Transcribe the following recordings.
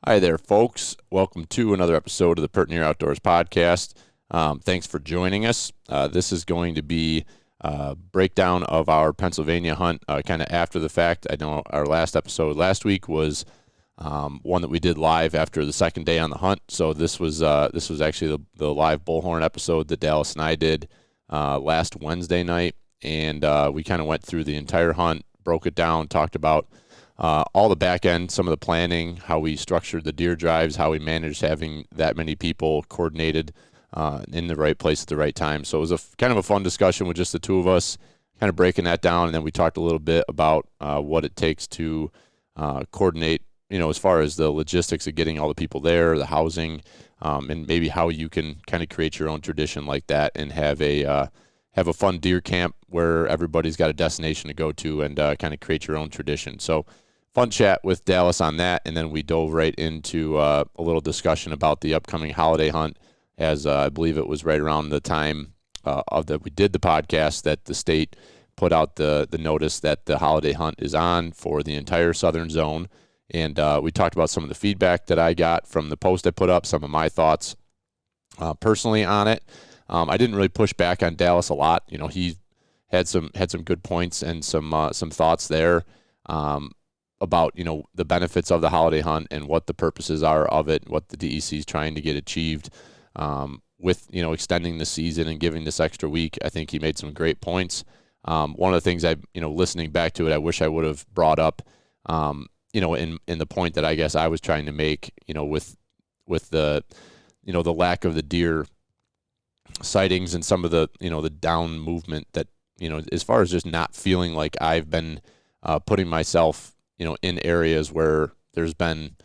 Hi there, folks. Welcome to another episode of the Pert Near Outdoors podcast. Thanks for joining us. This is going to be a breakdown of our Pennsylvania hunt kind of after the fact. I know our last episode last week was one that we did live after the second day on the hunt. So this was actually the live bullhorn episode that Dallas and I did last Wednesday night. And we kind of went through the entire hunt, broke it down, talked about all the back end, some of the planning, how we structured the deer drives, how we managed having that many people coordinated in the right place at the right time. So it was kind of a fun discussion with just the two of us, kind of breaking that down. And then we talked a little bit about what it takes to coordinate, as far as the logistics of getting all the people there, the housing, and maybe how you can kind of create your own tradition like that and have a fun deer camp where everybody's got a destination to go to and kind of create your own tradition. So fun chat with Dallas on that, and then we dove right into a little discussion about the upcoming holiday hunt, as I believe it was right around the time that we did the podcast that the state put out the notice that the holiday hunt is on for the entire southern zone. And we talked about some of the feedback that I got from the post I put up, some of my thoughts personally on it. I didn't really push back on Dallas a lot. He had some good points and some thoughts there about the benefits of the holiday hunt and what the purposes are of it, what the DEC is trying to get achieved with extending the season and giving this extra week. I think he made some great points. One of the things listening back to it, I wish I would have brought up, in the point that I guess I was trying to make, with the the lack of the deer sightings and some of the the down movement that as far as just not feeling like I've been putting myself in areas where there's been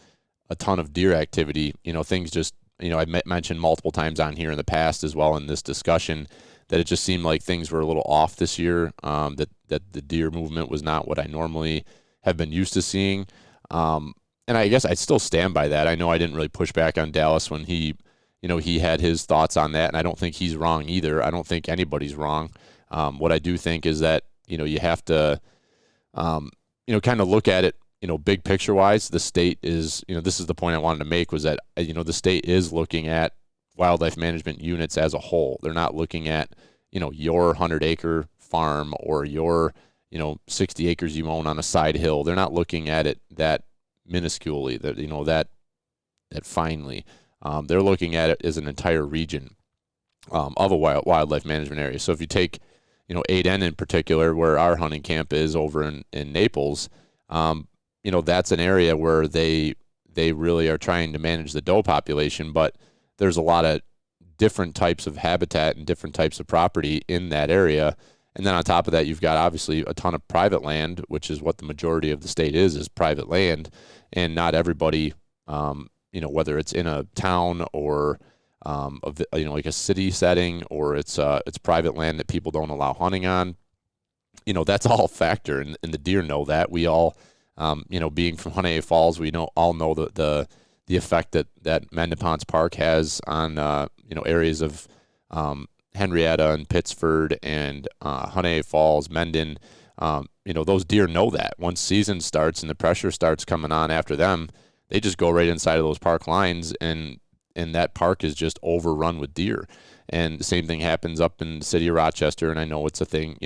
a ton of deer activity. Things just I mentioned multiple times on here in the past as well in this discussion that it just seemed like things were a little off this year, that the deer movement was not what I normally have been used to seeing, and I guess I still stand by that. I know I didn't really push back on Dallas when he had his thoughts on that, and I don't think he's wrong either. I don't think anybody's wrong. What I do think is that, you have to, kind of look at it, big picture wise. The state is, this is the point I wanted to make, was that, the state is looking at wildlife management units as a whole. They're not looking at, your 100-acre farm or your, 60 acres you own on a side hill. They're not looking at it that minusculely, that finely. They're looking at it as an entire region of a wildlife management area. So if you take, 8N in particular, where our hunting camp is over in Naples, that's an area where they really are trying to manage the doe population, but there's a lot of different types of habitat and different types of property in that area. And then on top of that, you've got obviously a ton of private land, which is what the majority of the state is private land, and not everybody, whether it's in a town or like a city setting, or it's private land that people don't allow hunting on. That's all a factor, and the deer know that. We all, being from Huntay Falls, we all know the effect that Mendiponts Park has on areas of Henrietta and Pittsford and Huntay Falls, Mendon. Those deer know that once season starts and the pressure starts coming on after them, they just go right inside of those park lines, and that park is just overrun with deer. And the same thing happens up in the city of Rochester, and I know it's a thing,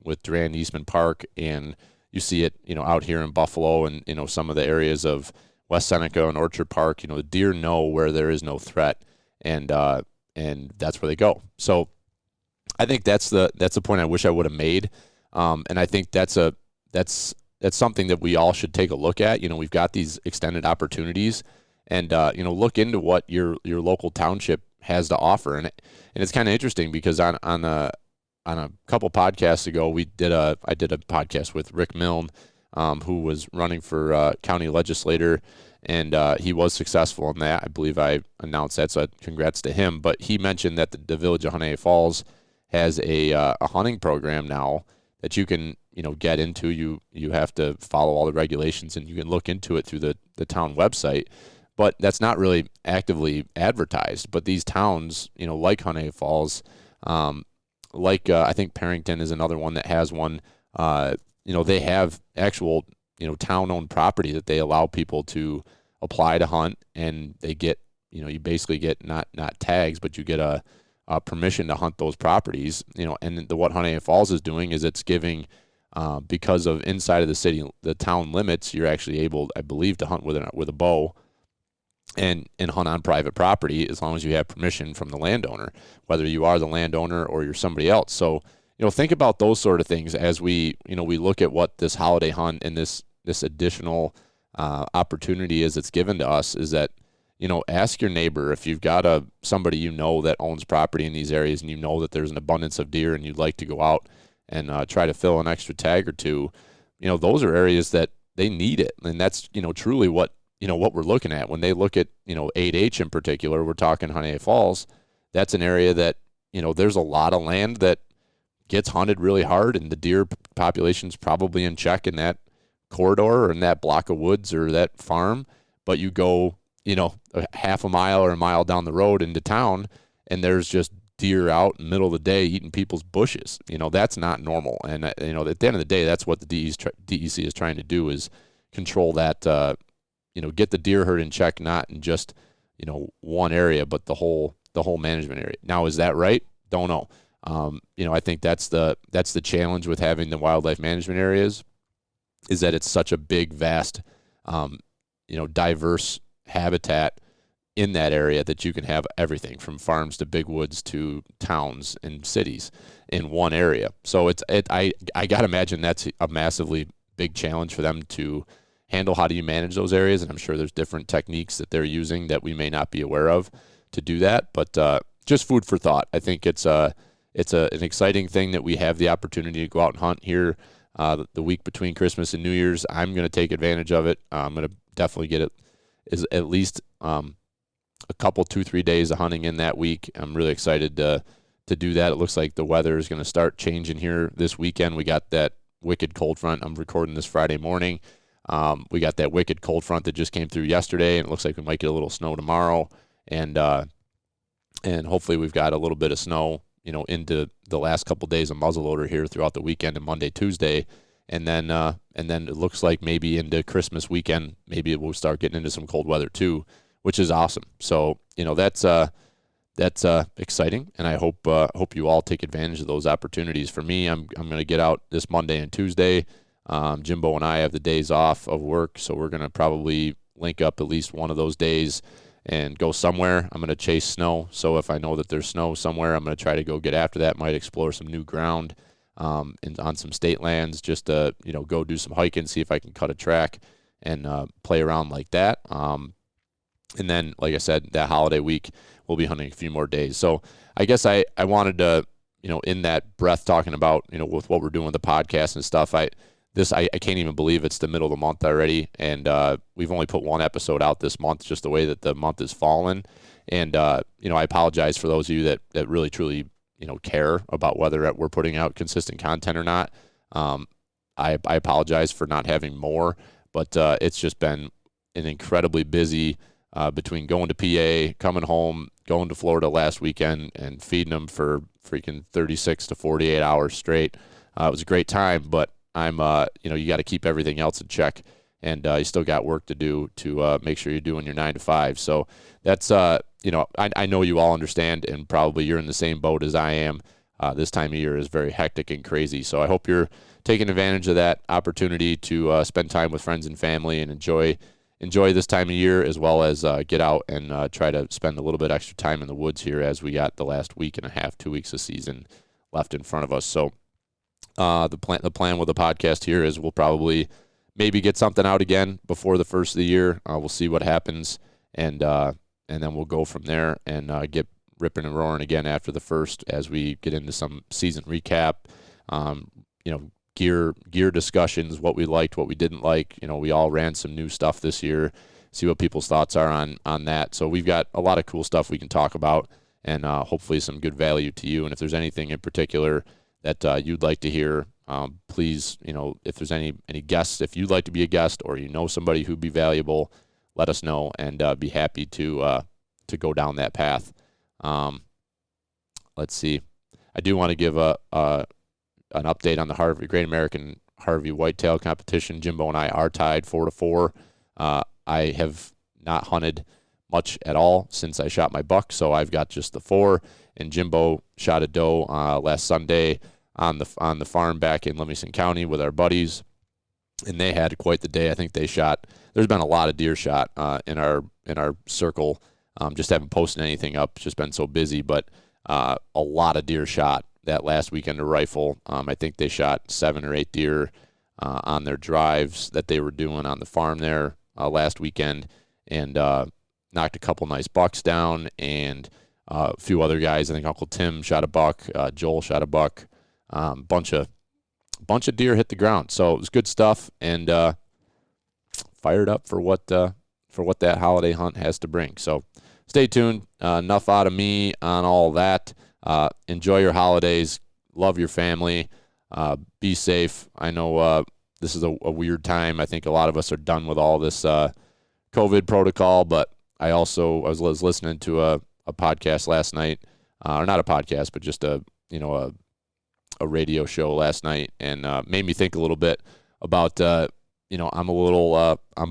with Durand Eastman Park, and you see it, out here in Buffalo and, some of the areas of West Seneca and Orchard Park. The deer know where there is no threat, and that's where they go. So I think that's the point I wish I would have made, and I think that's something that we all should take a look at. We've got these extended opportunities, and look into what your local township has to offer. And it's kind of interesting because on a couple podcasts ago, I did a podcast with Rick Milne, who was running for county legislator, and he was successful in that. I believe I announced that, so congrats to him. But he mentioned that the village of Huntay Falls has a hunting program now that you can get into. You have to follow all the regulations, and you can look into it through the town website. But that's not really actively advertised. But these towns, like Huntay Falls, I think Parrington is another one that has one. They have actual, town-owned property that they allow people to apply to hunt, and they get, you basically get not tags, but you get a permission to hunt those properties, and what Huntay Falls is doing is it's giving, because of inside of the city, the town limits, you're actually able, I believe, to hunt with a bow and hunt on private property as long as you have permission from the landowner, whether you are the landowner or you're somebody else. So, think about those sort of things as we look at what this holiday hunt and this additional opportunity is it's given to us, is that, ask your neighbor if you've got somebody that owns property in these areas, and that there's an abundance of deer and you'd like to go out and try to fill an extra tag or two. Those are areas that they need it, and that's truly what we're looking at when they look at 8H in particular. We're talking Huntay Falls. That's an area that there's a lot of land that gets hunted really hard, and the deer population's probably in check in that corridor or in that block of woods or that farm. But you go a half a mile or a mile down the road into town, and there's just deer out in the middle of the day eating people's bushes. That's not normal. And at the end of the day, that's what the DEC is trying to do, is control that, get the deer herd in check, not in just one area, but the whole management area. Now, is that right? Don't know. I think that's the challenge with having the wildlife management areas, is that it's such a big, vast, diverse habitat in that area that you can have everything from farms to big woods to towns and cities in one area. So I got to imagine that's a massively big challenge for them to handle. How do you manage those areas? And I'm sure there's different techniques that they're using that we may not be aware of to do that. But just food for thought. I think it's an exciting thing that we have the opportunity to go out and hunt here the week between Christmas and New Year's. I'm going to take advantage of it. I'm going to definitely get it, is at least a couple, 2-3 days of hunting in that week. I'm really excited to do that. It looks like the weather is going to start changing here this weekend. We got that wicked cold front. I'm recording this Friday morning. We got that wicked cold front that just came through yesterday, and it looks like we might get a little snow tomorrow. And hopefully we've got a little bit of snow, into the last couple days of muzzleloader here throughout the weekend and Monday, Tuesday. And then it looks like maybe into Christmas weekend, maybe we'll start getting into some cold weather too, which is awesome. So, that's exciting, and I hope you all take advantage of those opportunities. For me, I'm going to get out this Monday and Tuesday. Jimbo and I have the days off of work, so we're going to probably link up at least one of those days and go somewhere. I'm going to chase snow, so if I know that there's snow somewhere, I'm going to try to go get after that. Might explore some new ground and on some state lands, just to go do some hiking, see if I can cut a track and play around like that. And then, like I said, that holiday week, we'll be hunting a few more days. So I guess I wanted to, in that breath, talking about, with what we're doing with the podcast and stuff, I can't even believe it's the middle of the month already. And we've only put one episode out this month, just the way that the month is fallen. And, I apologize for those of you that really, truly, care about whether we're putting out consistent content or not. I apologize for not having more, but it's just been an incredibly busy, between going to PA, coming home, going to Florida last weekend, and feeding them for freaking 36 to 48 hours straight. It was a great time, but I'm, you got to keep everything else in check, and you still got work to do to make sure you're doing your 9 to 5. So that's, I know you all understand, and probably you're in the same boat as I am. This time of year is very hectic and crazy. So I hope you're taking advantage of that opportunity to spend time with friends and family and enjoy this time of year, as well as get out and try to spend a little bit extra time in the woods here, as we got the last week and a half, 2 weeks of season left in front of us. So the plan with the podcast here is we'll probably maybe get something out again before the first of the year. We'll see what happens, and then we'll go from there and get ripping and roaring again after the first, as we get into some season recap, gear discussions, what we liked, what we didn't like. We all ran some new stuff this year, see what people's thoughts are on that. So we've got a lot of cool stuff we can talk about, and hopefully some good value to you. And if there's anything in particular that you'd like to hear, please, if there's any guests, if you'd like to be a guest, or somebody who'd be valuable, let us know, and be happy to go down that path. Let's see. I do want to give an update on the Great American Harvey Whitetail competition. Jimbo and I are tied 4-4. I have not hunted much at all since I shot my buck, so I've got just the 4. And Jimbo shot a doe last Sunday on the farm back in Livingston County with our buddies, and they had quite the day. I think they shot. There's been a lot of deer shot in our circle. Just haven't posted anything up. It's just been so busy, but a lot of deer shot that last weekend. A rifle. I think they shot 7 or 8 deer on their drives that they were doing on the farm there last weekend, and knocked a couple nice bucks down, and a few other guys. I think Uncle Tim shot a buck. Joel shot a buck. Bunch of deer hit the ground. So it was good stuff, and fired up for what that holiday hunt has to bring. So stay tuned. Enough out of me on all that. Enjoy your holidays. Love your family. Be safe. I know this is a weird time. I think a lot of us are done with all this COVID protocol, but I was listening to a podcast last night, or not a podcast, but just a radio show last night, and made me think a little bit about I'm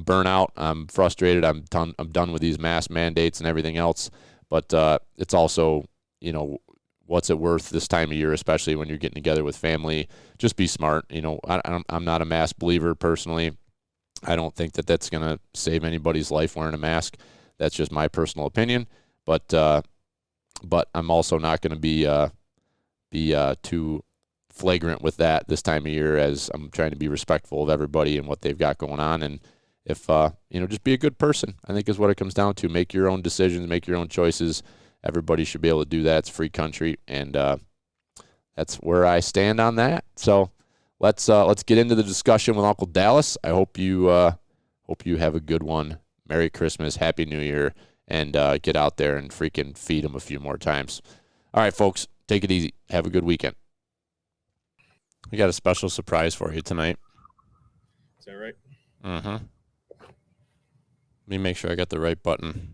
burnt out, I'm frustrated, I'm done with these mask mandates and everything else, but it's also what's it worth this time of year, especially when you're getting together with family. Just be smart. I'm not a mask believer personally. I don't think that that's gonna save anybody's life wearing a mask. That's just my personal opinion, but I'm also not going to be too flagrant with that this time of year, as I'm trying to be respectful of everybody and what they've got going on. And if just be a good person, I think is what it comes down to. Make your own decisions, make your own choices. Everybody should be able to do that. It's a free country, and that's where I stand on that. So let's get into the discussion with Uncle Dallas. I hope you have a good one. Merry Christmas, Happy New Year, and get out there and freaking feed them a few more times. All right, folks, take it easy. Have a good weekend. We got a special surprise for you tonight. Is that right? Mm-hmm. Let me make sure I got the right button.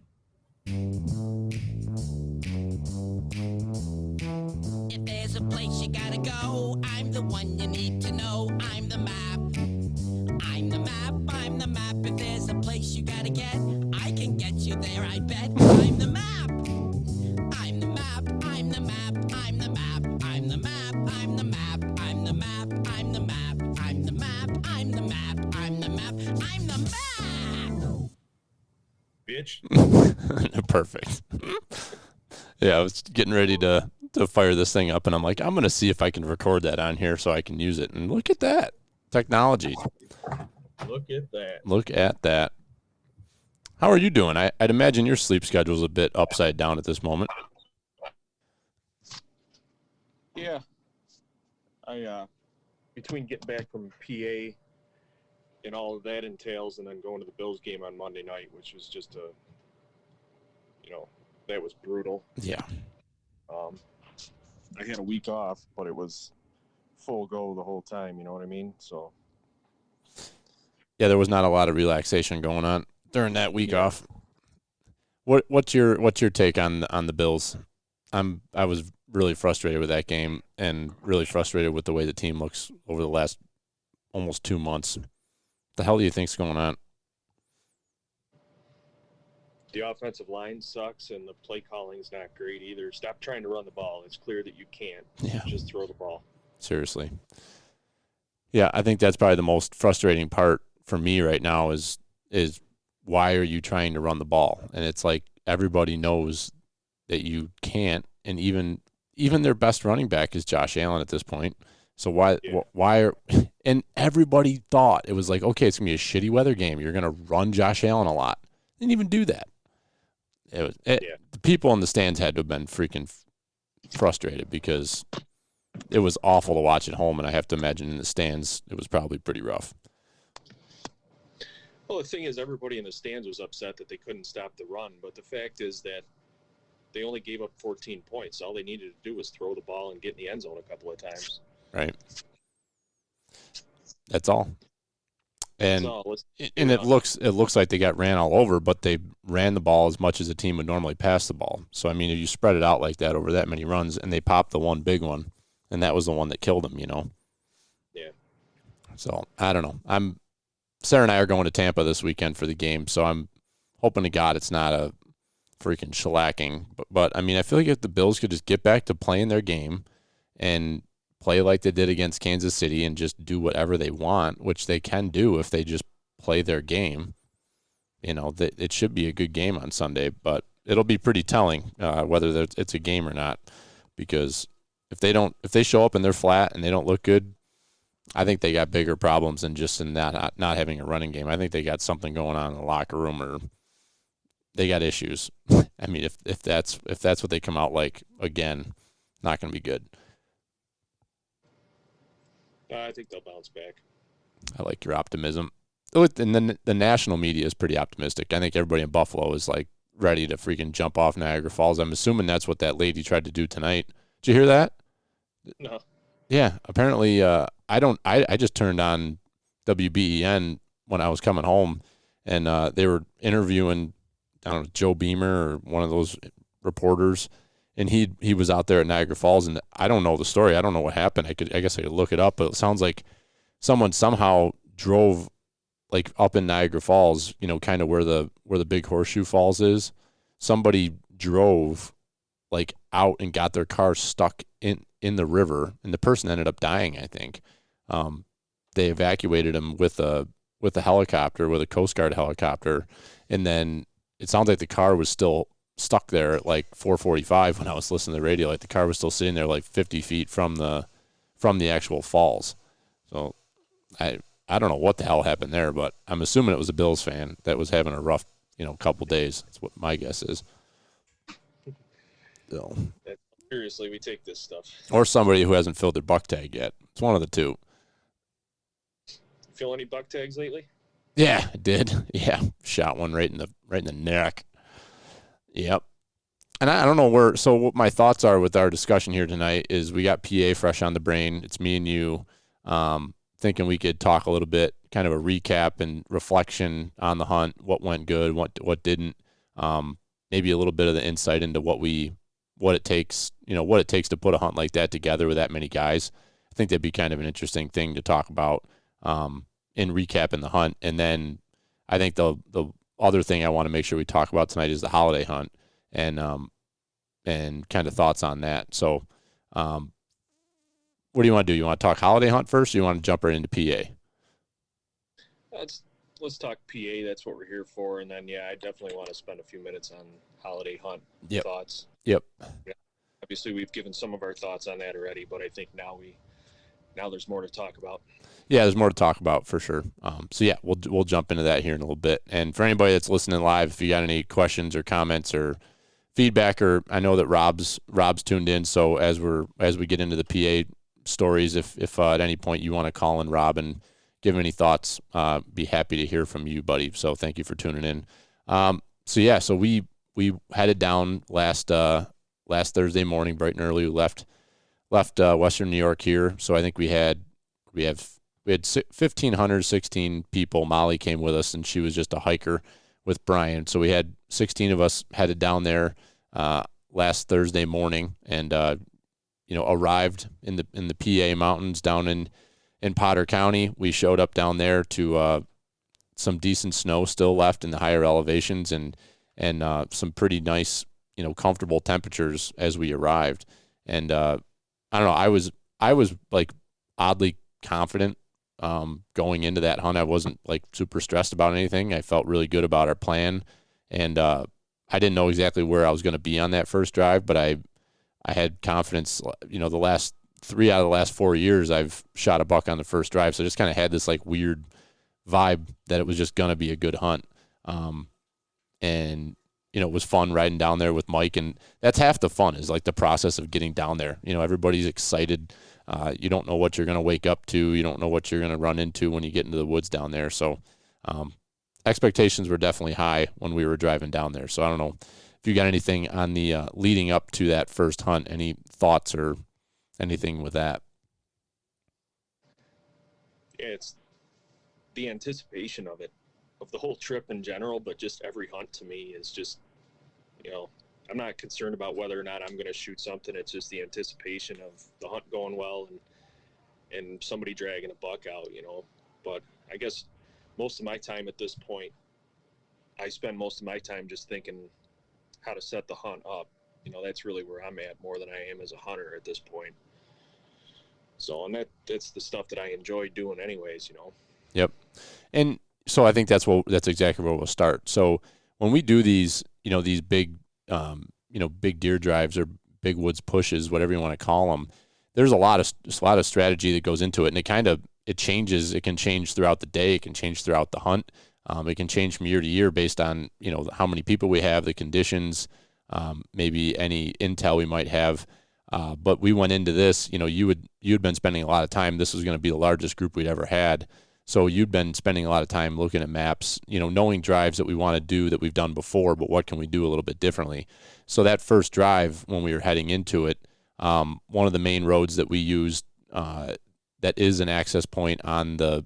If there's a place you gotta go, I'm the one you need to know. I'm the map. I'm the map. I'm the map. If there's a place you gotta get, I can get you there, I bet. I'm the map. I'm the map. I'm the map. I'm the map. I'm the map. I'm the map. I'm the map. I'm the map. I'm the map. I'm the map. I'm the map. I'm the map. Bitch. Perfect. Yeah, I was getting ready to fire this thing up, and I'm like, I'm going to see if I can record that on here so I can use it. And look at that. Technology. Look at that. How are you doing? I'd imagine your sleep schedule's a bit upside down at this moment. Yeah. I between getting back from PA and all of that entails, and then going to the Bills game on Monday night, which was just that was brutal. Yeah. I had a week off, but it was full go the whole time, you know what I mean? So yeah, there was not a lot of relaxation going on during that week off. What's your take on the Bills? I was really frustrated with that game, and really frustrated with the way the team looks over the last almost 2 months. What the hell do you think's going on? the offensive line sucks, and the play calling's not great either. Stop trying to run the ball. It's clear that you can't. Yeah. Just throw the ball. Seriously. Yeah, I think that's probably the most frustrating part for me right now is why are you trying to run the ball? And it's like everybody knows that you can't, and even their best running back is Josh Allen at this point. So why are – and everybody thought it was like, okay, it's going to be a shitty weather game. You're going to run Josh Allen a lot. Didn't even do that. The people in the stands had to have been freaking frustrated because it was awful to watch at home, and I have to imagine in the stands it was probably pretty rough. Well, the thing is, everybody in the stands was upset that they couldn't stop the run, but the fact is that they only gave up 14 points. All they needed to do was throw the ball and get in the end zone a couple of times. Right. That's all. And it looks like they got ran all over, but they ran the ball as much as a team would normally pass the ball. So, I mean, if you spread it out like that over that many runs, and they popped the one big one, and that was the one that killed them, you know? Yeah. So, I don't know. Sarah and I are going to Tampa this weekend for the game, so I'm hoping to God it's not a freaking shellacking. But I mean, I feel like if the Bills could just get back to playing their game and play like they did against Kansas City and just do whatever they want, which they can do if they just play their game, it should be a good game on Sunday. But it'll be pretty telling whether it's a game or not, because if they show up and they're flat and they don't look good, I think they got bigger problems than just in not having a running game. I think they got something going on in the locker room, or they got issues. I mean, if that's what they come out like again, not going to be good. I think they'll bounce back. I like your optimism. And then the national media is pretty optimistic. I think everybody in Buffalo is like ready to freaking jump off Niagara Falls. I'm assuming that's what that lady tried to do tonight. Did you hear that? No. Yeah, apparently I just turned on WBEN when I was coming home, and they were interviewing, I don't know, Joe Beamer or one of those reporters, and he was out there at Niagara Falls, and I don't know the story. I don't know what happened. I guess I could look it up, but it sounds like someone somehow drove like up in Niagara Falls, kind of where the big Horseshoe Falls is. Somebody drove like out and got their car stuck in the river, and the person ended up dying, I think. They evacuated him with a helicopter, with a Coast Guard helicopter, and then it sounds like the car was still stuck there at like 4:45 when I was listening to the radio. Like the car was still sitting there like 50 feet from the actual falls. So I don't know what the hell happened there, but I'm assuming it was a Bills fan that was having a rough, couple days. That's what my guess is. So. Seriously, we take this stuff. Or somebody who hasn't filled their buck tag yet. It's one of the two. Feel any buck tags lately? Yeah, I did. Yeah, shot one right in the neck. Yep. And I don't know where. So what my thoughts are with our discussion here tonight is we got PA fresh on the brain. It's me and you, thinking we could talk a little bit, kind of a recap and reflection on the hunt. What went good, what didn't. Maybe a little bit of the insight into what it takes to put a hunt like that together with that many guys. I think that'd be kind of an interesting thing to talk about in recapping the hunt. And then I think the other thing I want to make sure we talk about tonight is the holiday hunt and kind of thoughts on that. So what do you want to do? You want to talk holiday hunt first, or you want to jump right into PA? Let's talk PA. That's what we're here for. And then, I definitely want to spend a few minutes on holiday hunt thoughts. Yep. Yeah. Obviously, we've given some of our thoughts on that already, but I think now there's more to talk about. Yeah, there's more to talk about for sure. We'll jump into that here in a little bit. And for anybody that's listening live, if you got any questions or comments or feedback, or I know that Rob's tuned in, so as we get into the PA stories, if at any point you want to call in Rob and give any thoughts, be happy to hear from you, buddy. So thank you for tuning in. So we headed down last Thursday morning, bright and early. We left Western New York here. So I think we had 1,516 people. Molly came with us, and she was just a hiker with Brian. So we had 16 of us headed down there last Thursday morning, and arrived in the PA mountains down in Potter County. We showed up down there to some decent snow still left in the higher elevations, and some pretty nice, comfortable temperatures as we arrived. And I don't know, I was like oddly confident going into that hunt. I wasn't like super stressed about anything. I felt really good about our plan, and I didn't know exactly where I was going to be on that first drive, but I had confidence. The last 3 out of the last 4 years I've shot a buck on the first drive, so I just kind of had this like weird vibe that it was just going to be a good hunt. And it was fun riding down there with Mike, and that's half the fun, is like the process of getting down there. Everybody's excited. You don't know what you're going to wake up to. You don't know what you're going to run into when you get into the woods down there. So expectations were definitely high when we were driving down there. So I don't know if you got anything on the leading up to that first hunt, any thoughts or anything with that. Yeah, it's the anticipation of it, of the whole trip in general, but just every hunt to me is just, I'm not concerned about whether or not I'm going to shoot something. It's just the anticipation of the hunt going well and somebody dragging a buck out, But I guess most of my time at this point, I spend most of my time just thinking how to set the hunt up. That's really where I'm at more than I am as a hunter at this point. So, and that's the stuff that I enjoy doing anyways. Yep. And so I think that's exactly where we'll start. So when we do these, these big, big deer drives or big woods pushes, whatever you want to call them, there's a lot of strategy that goes into it, and it changes. It can change throughout the day. It can change throughout the hunt. It can change from year to year based on, how many people we have, the conditions, maybe any intel we might have. But we went into this, you'd been spending a lot of time. This was going to be the largest group we'd ever had. So you'd been spending a lot of time looking at maps, knowing drives that we want to do that we've done before, but what can we do a little bit differently? So that first drive, when we were heading into it, one of the main roads that we used, that is an access point on the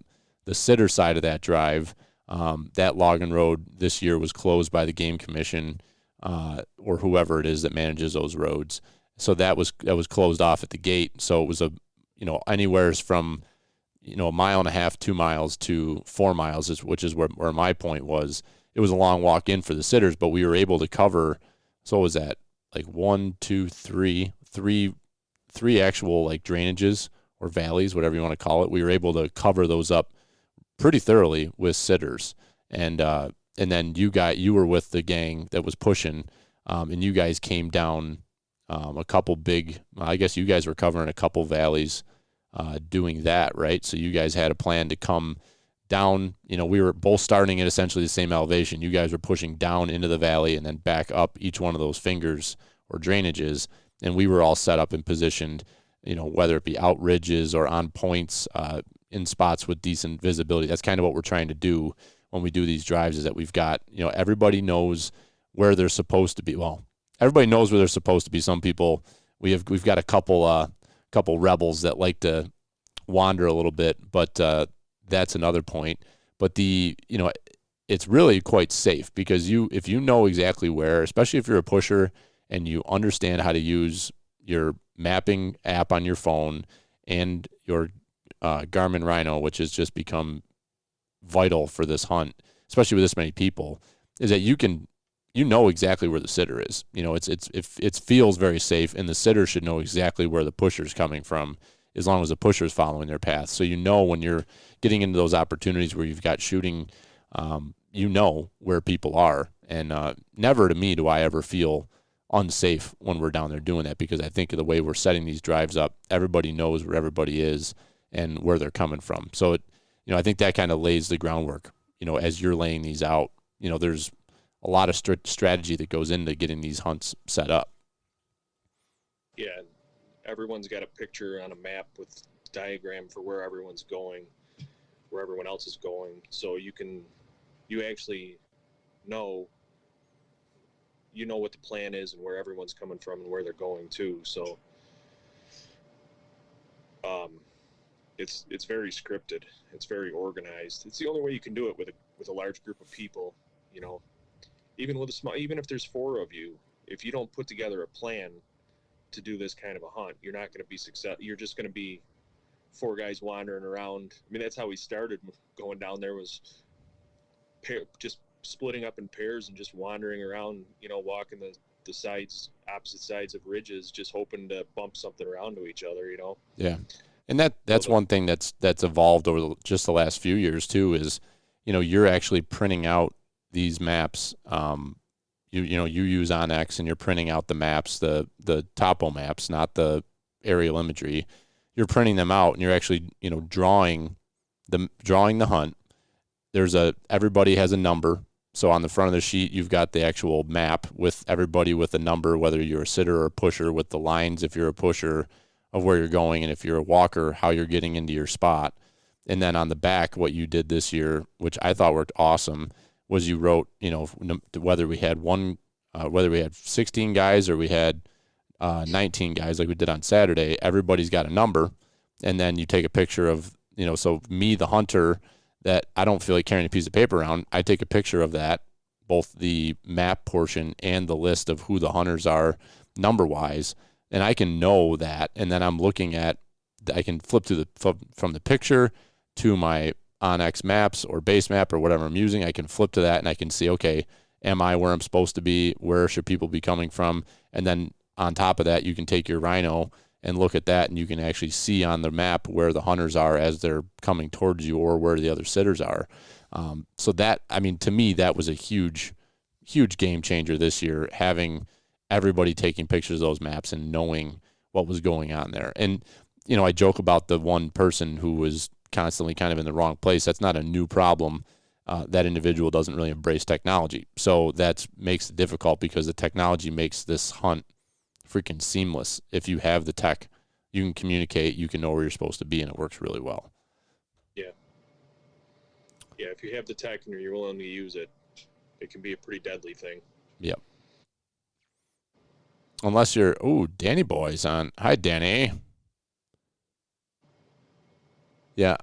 sitter side of that drive, that logging road this year was closed by the Game Commission, or whoever it is that manages those roads. So that was closed off at the gate. So it was anywhere from, a mile and a half, 2 miles to 4 miles, which is where my point was. It was a long walk in for the sitters, but we were able to cover. So what was that, like three actual like drainages or valleys, whatever you want to call it. We were able to cover those up pretty thoroughly with sitters. And then you were with the gang that was pushing, and you guys came down a couple big, I guess you guys were covering a couple valleys doing that, right? So you guys had a plan to come down. We were both starting at essentially the same elevation. You guys were pushing down into the valley and then back up each one of those fingers or drainages, and we were all set up and positioned, whether it be out ridges or on points, in spots with decent visibility. That's kind of what we're trying to do when we do these drives, is that we've got, everybody knows where they're supposed to be. Well, everybody knows where they're supposed to be. Some people, we've got a couple rebels that like to wander a little bit, but that's another point. But it's really quite safe, because if you know exactly where, especially if you're a pusher and you understand how to use your mapping app on your phone and your Garmin Rhino, which has just become vital for this hunt, especially with this many people, is that you know exactly where the sitter is. It feels very safe, and the sitter should know exactly where the pusher's coming from, as long as the pusher's following their path. So when you're getting into those opportunities where you've got shooting, where people are. And never to me do I ever feel unsafe when we're down there doing that, because I think of the way we're setting these drives up, everybody knows where everybody is and where they're coming from. So I think that kind of lays the groundwork, as you're laying these out. There's a lot of strategy that goes into getting these hunts set up. Yeah, everyone's got a picture on a map with diagram for where everyone's going, where everyone else is going. So you actually know what the plan is and where everyone's coming from and where they're going to. So it's very scripted. It's very organized. It's the only way you can do it with a large group of people. Even even if there's 4 of you, if you don't put together a plan to do this kind of a hunt, you're not going to be successful. You're just going to be 4 guys wandering around. I mean, that's how we started going down there, was just splitting up in pairs and just wandering around, walking the opposite sides of ridges, just hoping to bump something around to each other, Yeah. And that's one thing that's evolved over just the last few years too, is, you're actually printing out these maps. You use OnX and you're printing out the maps, the topo maps, not the aerial imagery. You're printing them out and you're actually, drawing the hunt. Everybody has a number. So on the front of the sheet, you've got the actual map with everybody with a number, whether you're a sitter or a pusher, with the lines if you're a pusher of where you're going, and if you're a walker, how you're getting into your spot. And then on the back, what you did this year, which I thought worked awesome, was you wrote, whether we had 16 guys or we had 19 guys like we did on Saturday, everybody's got a number. And then you take a picture of, so me, the hunter, that I don't feel like carrying a piece of paper around, I take a picture of that, both the map portion and the list of who the hunters are number-wise, and I can know that. And then I can flip from the picture to my OnX Maps or Base Map or whatever I'm using, I can flip to that and I can see, okay, am I where I'm supposed to be? Where should people be coming from? And then on top of that, you can take your Rhino and look at that, and you can actually see on the map where the hunters are as they're coming towards you or where the other sitters are. So that, I mean, to me, that was a huge game changer this year, having everybody taking pictures of those maps and knowing what was going on there. And, you know, I joke about the one person who was constantly kind of in the wrong place. That's not a new problem. That individual doesn't really embrace technology. So that makes it difficult because the technology makes this hunt freaking seamless. If you have the tech, you can communicate, you can know where you're supposed to be, and it works really well. Yeah. Yeah, if you have the tech and you're willing to use it, it can be a pretty deadly thing. Yep. Unless you're, Danny Boy's on. Hi, Danny. Yeah,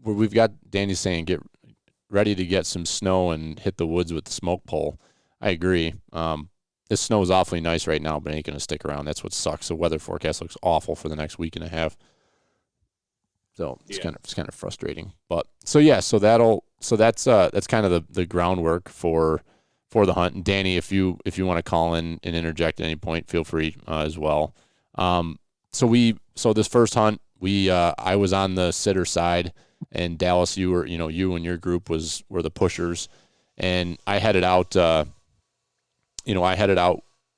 we've got Danny saying get ready to get some snow and hit the woods with the smoke pole. I agree. This snow is awfully nice right now, but it ain't going to stick around. That's what sucks. The weather forecast looks awful for the next week and a half. So it's kind of frustrating. But so that's kind of the groundwork for the hunt. And Danny, if you want to call in and interject at any point, feel free as well. So this first hunt, I was on the sitter side, and Dallas, you and your group were the pushers, and I headed out.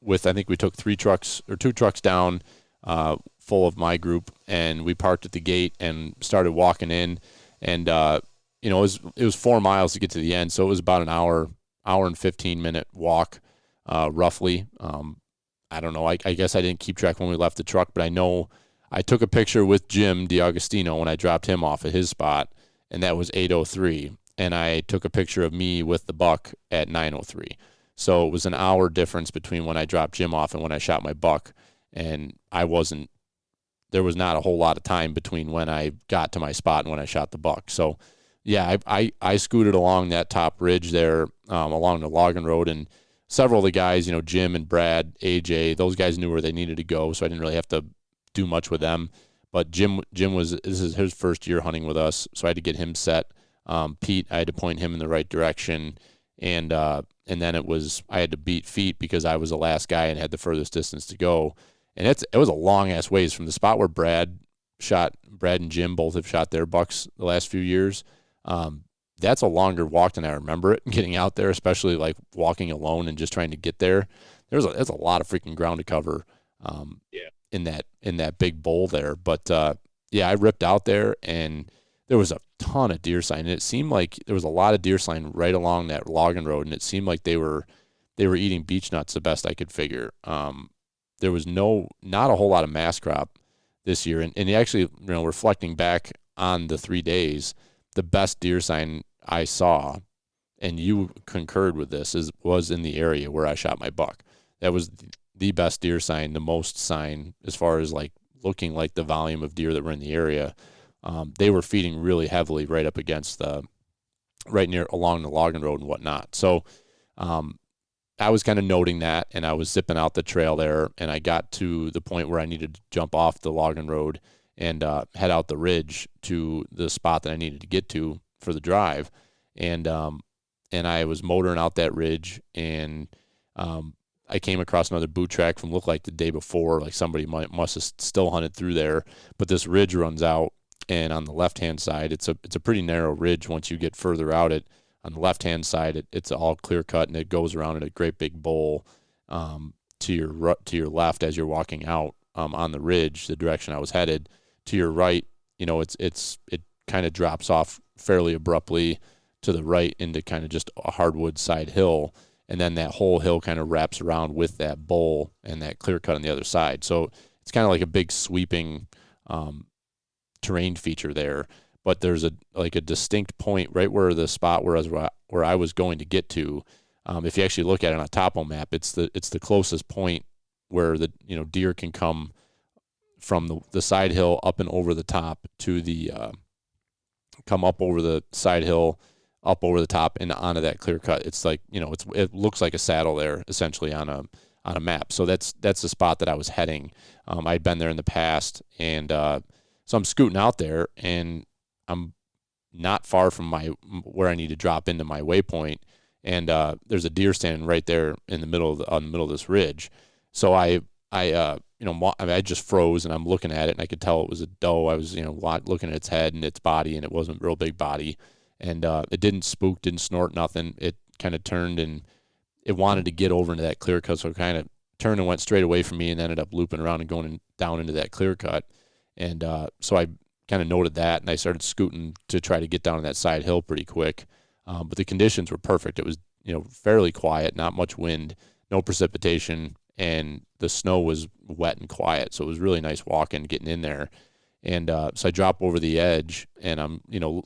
With, I think we took 2 trucks down, full of my group, and we parked at the gate and started walking in, and it was 4 miles to get to the end, so it was about an hour and 15-minute walk, roughly. I don't know. I guess I didn't keep track when we left the truck, but I know I took a picture with Jim DiAgostino when I dropped him off at his spot, and that was 8:03, and I took a picture of me with the buck at 9:03. So it was an hour difference between when I dropped Jim off and when I shot my buck, and there was not a whole lot of time between when I got to my spot and when I shot the buck. So yeah, I scooted along that top ridge there, along the logging road, and several of the guys, Jim and Brad, AJ, those guys knew where they needed to go, so I didn't really have to do much with them. But this is his first year hunting with us, so I had to get him set. Pete, I had to point him in the right direction, and then I had to beat feet because I was the last guy and had the furthest distance to go. And it was a long ass ways from the spot where Brad and Jim both have shot their bucks the last few years. That's a longer walk than I remember it, getting out there, especially like walking alone and just trying to get there. There's a lot of freaking ground to cover. In that big bowl there. But I ripped out there, and there was a ton of deer sign, and it seemed like there was a lot of deer sign right along that logging road, and it seemed like they were eating beech nuts the best I could figure. There was not a whole lot of mass crop this year, and actually, reflecting back on the 3 days, the best deer sign I saw, and you concurred with this, was in the area where I shot my buck. That was the best deer sign, the most sign as far as like looking like the volume of deer that were in the area. They were feeding really heavily right up against right near along the logging road and whatnot. So I was kind of noting that, and I was zipping out the trail there, and I got to the point where I needed to jump off the logging road and head out the ridge to the spot that I needed to get to for the drive. And I was motoring out that ridge, and I came across another boot track from looked like the day before, like somebody must have still hunted through there. But this ridge runs out, and on the left-hand side, it's a pretty narrow ridge. Once you get further out, on the left-hand side, it's all clear cut, and it goes around in a great big bowl to your left as you're walking out on the ridge, the direction I was headed. To your right, it kind of drops off fairly abruptly to the right into kind of just a hardwood side hill. And then that whole hill kind of wraps around with that bowl and that clear cut on the other side. So it's kind of like a big sweeping terrain feature there. But there's a distinct point right where the spot where I was going to get to. If you actually look at it on a topo map, it's the closest point where the deer can come from the side hill up and over the top to the come up over the side hill, up over the top and onto that clear cut. It's like, it looks like a saddle there essentially on a map. So that's the spot that I was heading. I'd been there in the past, and so I'm scooting out there, and I'm not far from where I need to drop into my waypoint, and there's a deer standing right there in the middle of this ridge. So I just froze, and I'm looking at it, and I could tell it was a doe. I was looking at its head and its body, and it wasn't a real big body, and it didn't spook, didn't snort, nothing. It kind of turned and it wanted to get over into that clear cut, so it kind of turned and went straight away from me and ended up looping around and going down into that clear cut. And so I kind of noted that, and I started scooting to try to get down on that side hill pretty quick. But the conditions were perfect. It was fairly quiet, not much wind, no precipitation, and the snow was wet and quiet. So it was really nice walking, getting in there. And so I drop over the edge, and I'm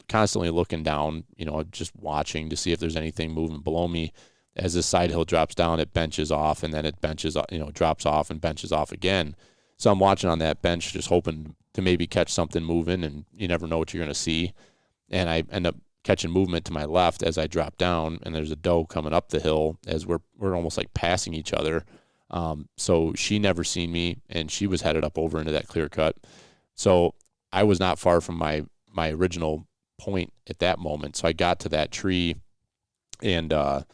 constantly looking down, just watching to see if there's anything moving below me. As the side hill drops down, it benches off, and then it benches, drops off and benches off again. So I'm watching on that bench, just hoping to maybe catch something moving, and you never know what you're going to see. And I end up catching movement to my left as I drop down, and there's a doe coming up the hill as we're almost like passing each other. So she never seen me, and she was headed up over into that clear cut. So I was not far from my original point at that moment. So I got to that tree, and I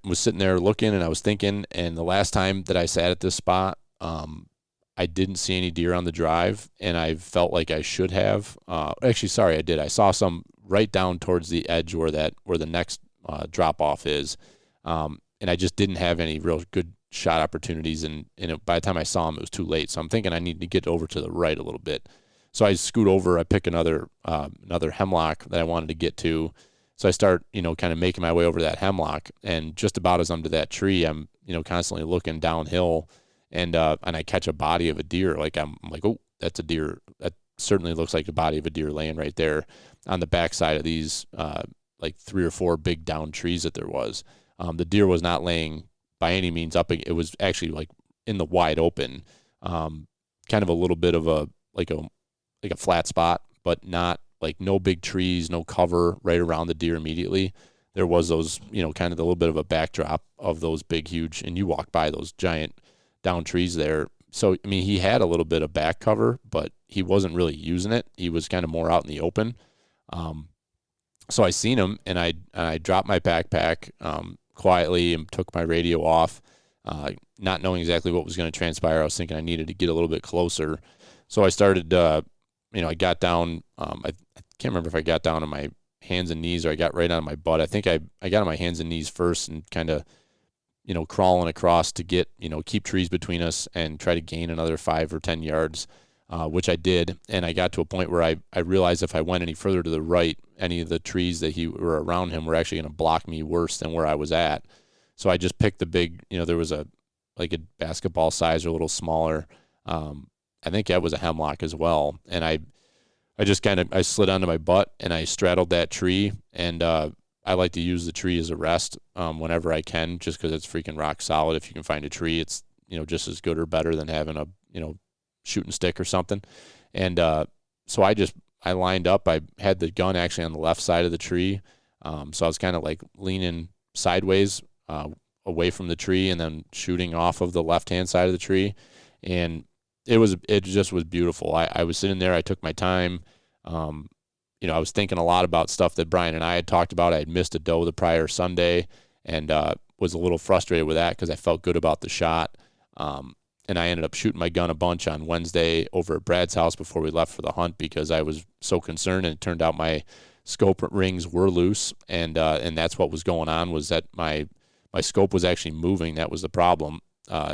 was sitting there looking, and I was thinking, and the last time that I sat at this spot, I didn't see any deer on the drive, and I felt like I should have. Actually, sorry, I did. I saw some right down towards the edge where the next drop off is, and I just didn't have any real good shot opportunities. And by the time I saw them, it was too late. So I'm thinking I need to get over to the right a little bit. So I scoot over. I pick another hemlock that I wanted to get to. So I start, kind of making my way over that hemlock, and just about as I'm to that tree, I'm, constantly looking downhill, and I catch a body of a deer. I'm like, oh, that's a deer. That certainly looks like the body of a deer laying right there on the backside of these, 3 or 4 big down trees that there was. The deer was not laying by any means up. It was actually like in the wide open, kind of a little bit of a flat spot, but not like no big trees, no cover right around the deer immediately. There was those, kind of a little bit of a backdrop of those big, huge, and you walk by those giant down trees there. So, I mean, he had a little bit of back cover, but he wasn't really using it. He was kind of more out in the open. So I seen him, and I dropped my backpack quietly and took my radio off, not knowing exactly what was going to transpire. I was thinking I needed to get a little bit closer. So I started, I got down. I can't remember if I got down on my hands and knees or I got right on my butt. I think I got on my hands and knees first and kind of, crawling across to get, keep trees between us and try to gain another 5 or 10 yards, which I did. And I got to a point where I realized if I went any further to the right, any of the trees that were around him were actually going to block me worse than where I was at. So I just picked the big, there was a basketball size or a little smaller. I think that was a hemlock as well. And I just I slid onto my butt and I straddled that tree, and I like to use the tree as a rest whenever I can, just because it's freaking rock solid. If you can find a tree, it's just as good or better than having a shooting stick or something. And so I lined up. I had the gun actually on the left side of the tree, so I was kind of like leaning sideways away from the tree and then shooting off of the left hand side of the tree, and it just was beautiful. I was sitting there. I took my time. I was thinking a lot about stuff that Brian and I had talked about. I had missed a doe the prior Sunday, and was a little frustrated with that because I felt good about the shot. And I ended up shooting my gun a bunch on Wednesday over at Brad's house before we left for the hunt because I was so concerned. And it turned out my scope rings were loose, and that's what was going on, was that my scope was actually moving. That was the problem.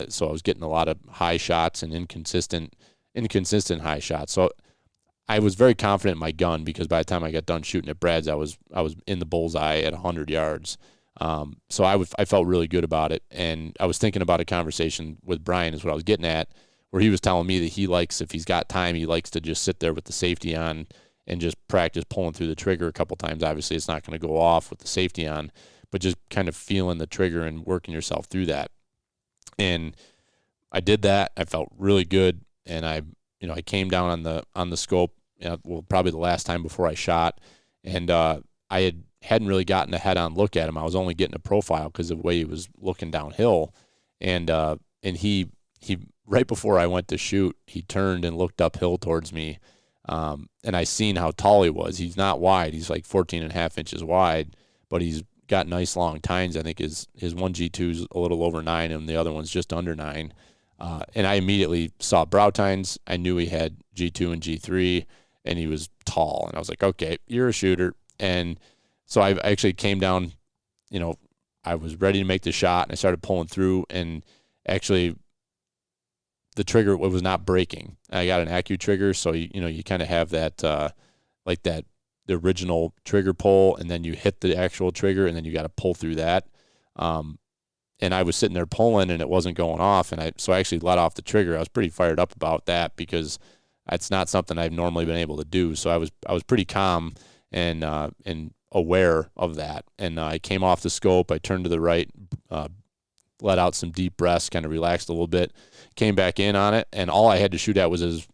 So I was getting a lot of high shots and inconsistent high shots. So I was very confident in my gun because by the time I got done shooting at Brad's, I was in the bullseye at 100 yards. So I felt really good about it. And I was thinking about a conversation with Brian is what I was getting at, where he was telling me that he likes, if he's got time, he likes to just sit there with the safety on and just practice pulling through the trigger a couple times. Obviously, it's not going to go off with the safety on, but just kind of feeling the trigger and working yourself through that. And I did that. I felt really good. And I came down on the scope, probably the last time before I shot. And I hadn't really gotten a head-on look at him. I was only getting a profile because of the way he was looking downhill. And he right before I went to shoot, he turned and looked uphill towards me. And I seen how tall he was. He's not wide. He's like 14.5 inches wide, but he's got nice long tines. I think his 1G2 is a little over 9 and the other one's just under 9. And I immediately saw brow tines. I knew he had G2 and G3, and he was tall. And I was like, okay, you're a shooter. And so I actually came down, I was ready to make the shot, and I started pulling through, and actually the trigger was not breaking. I got an AccuTrigger, so you kind of have that like that the original trigger pull, and then you hit the actual trigger, and then you got to pull through that. And I was sitting there pulling, and it wasn't going off, and I actually let off the trigger. I was pretty fired up about that because it's not something I've normally been able to do. So I was pretty calm and aware of that. And I came off the scope. I turned to the right, let out some deep breaths, kind of relaxed a little bit, came back in on it, and all I had to shoot at was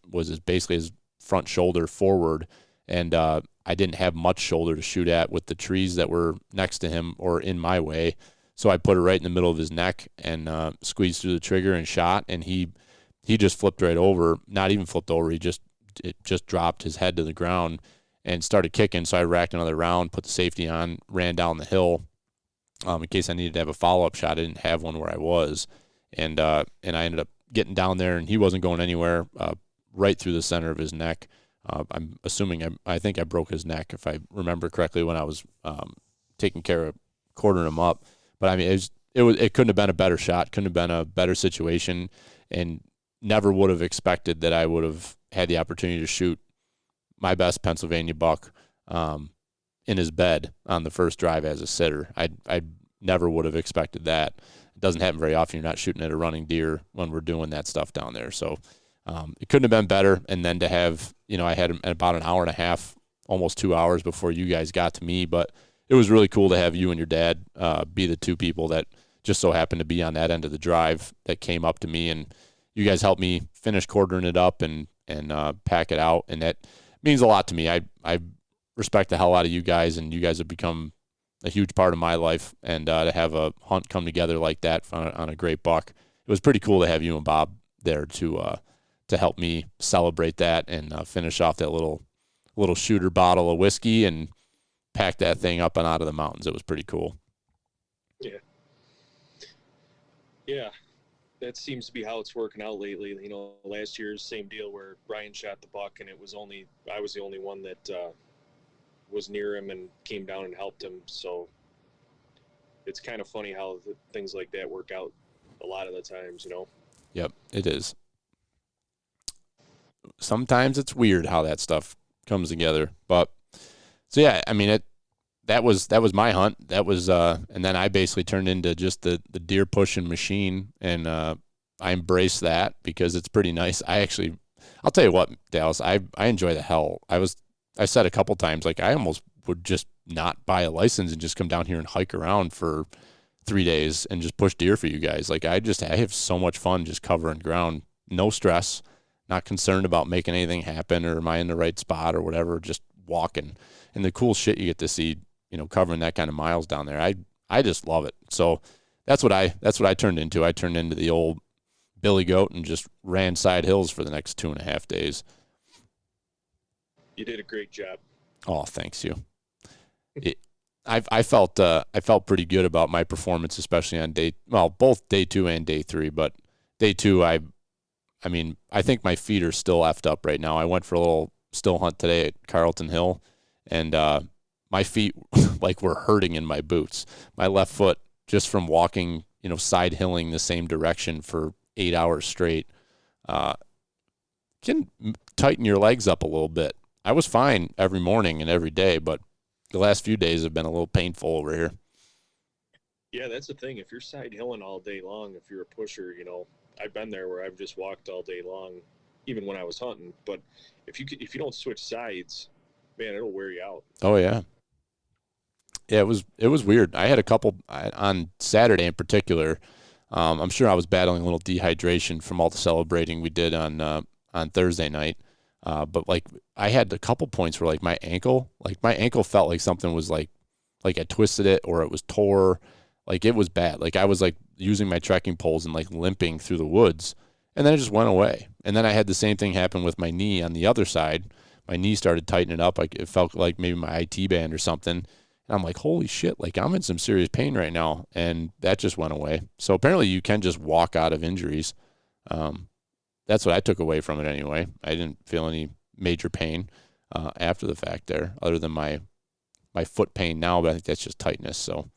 basically his front shoulder forward, and I didn't have much shoulder to shoot at with the trees that were next to him or in my way. So I put it right in the middle of his neck and squeezed through the trigger and shot, and he just flipped right over. Not even flipped over. It just dropped his head to the ground and started kicking. So I racked another round, put the safety on, ran down the hill in case I needed to have a follow-up shot. I didn't have one where I was, and I ended up getting down there, and he wasn't going anywhere. Right through the center of his neck. I'm assuming I think I broke his neck if I remember correctly when I was taking care of quartering him up. But I mean, it couldn't have been a better shot, couldn't have been a better situation, and never would have expected that I would have had the opportunity to shoot my best Pennsylvania buck in his bed on the first drive as a sitter. I never would have expected that. It doesn't happen very often. You're not shooting at a running deer when we're doing that stuff down there. So it couldn't have been better. And then to have, I had about an hour and a half, almost 2 hours before you guys got to me, but it was really cool to have you and your dad be the two people that just so happened to be on that end of the drive that came up to me, and you guys helped me finish quartering it up and pack it out, and that means a lot to me. I respect the hell out of you guys, and you guys have become a huge part of my life, and to have a hunt come together like that on a great buck, it was pretty cool to have you and Bob there to help me celebrate that and finish off that little shooter bottle of whiskey and pack that thing up and out of the mountains. It was pretty cool. Yeah, that seems to be how it's working out lately. Last year's same deal where Ryan shot the buck, and I was the only one that was near him and came down and helped him. So it's kind of funny how things like that work out a lot of the times. Yep, it is. Sometimes it's weird how that stuff comes together, but so yeah, I mean that was my hunt. That was and then I basically turned into just the deer pushing machine, and I embrace that because it's pretty nice. I'll tell you what, Dallas, I enjoy the hell. I said a couple times, like, I almost would just not buy a license and just come down here and hike around for 3 days and just push deer for you guys. Like, I have so much fun just covering ground, no stress, not concerned about making anything happen or am I in the right spot or whatever, just walking. And the cool shit you get to see, covering that kind of miles down there. I just love it. So that's what I turned into. I turned into the old Billy Goat and just ran side hills for the next 2.5 days. You did a great job. Oh, thanks you. I felt pretty good about my performance, especially on both day 2 and day 3. But day 2, I think my feet are still effed up right now. I went for a little still hunt today at Carlton Hill, and my feet were hurting in my boots. My left foot, just from walking, side hilling the same direction for 8 hours straight, can tighten your legs up a little bit. I was fine every morning and every day, but the last few days have been a little painful over here. Yeah, that's the thing. If you're side hilling all day long, if you're a pusher, I've been there where I've just walked all day long, even when I was hunting. But if you don't switch sides, man, it'll wear you out. Oh yeah. Yeah, it was weird. I had a couple on Saturday in particular. I'm sure I was battling a little dehydration from all the celebrating we did on Thursday night. But I had a couple points where my ankle felt like something was like I twisted it or it was tore. It was bad. I was using my trekking poles and limping through the woods, and then it just went away. And then I had the same thing happen with my knee on the other side. knee started tightening up. Like it felt like maybe my IT band or something. And I'm like, holy shit, like I'm in some serious pain right now. And that just went away. So apparently you can just walk out of injuries. That's what I took away from it anyway. I didn't feel any major pain after the fact there, other than my foot pain now, but I think that's just tightness. So,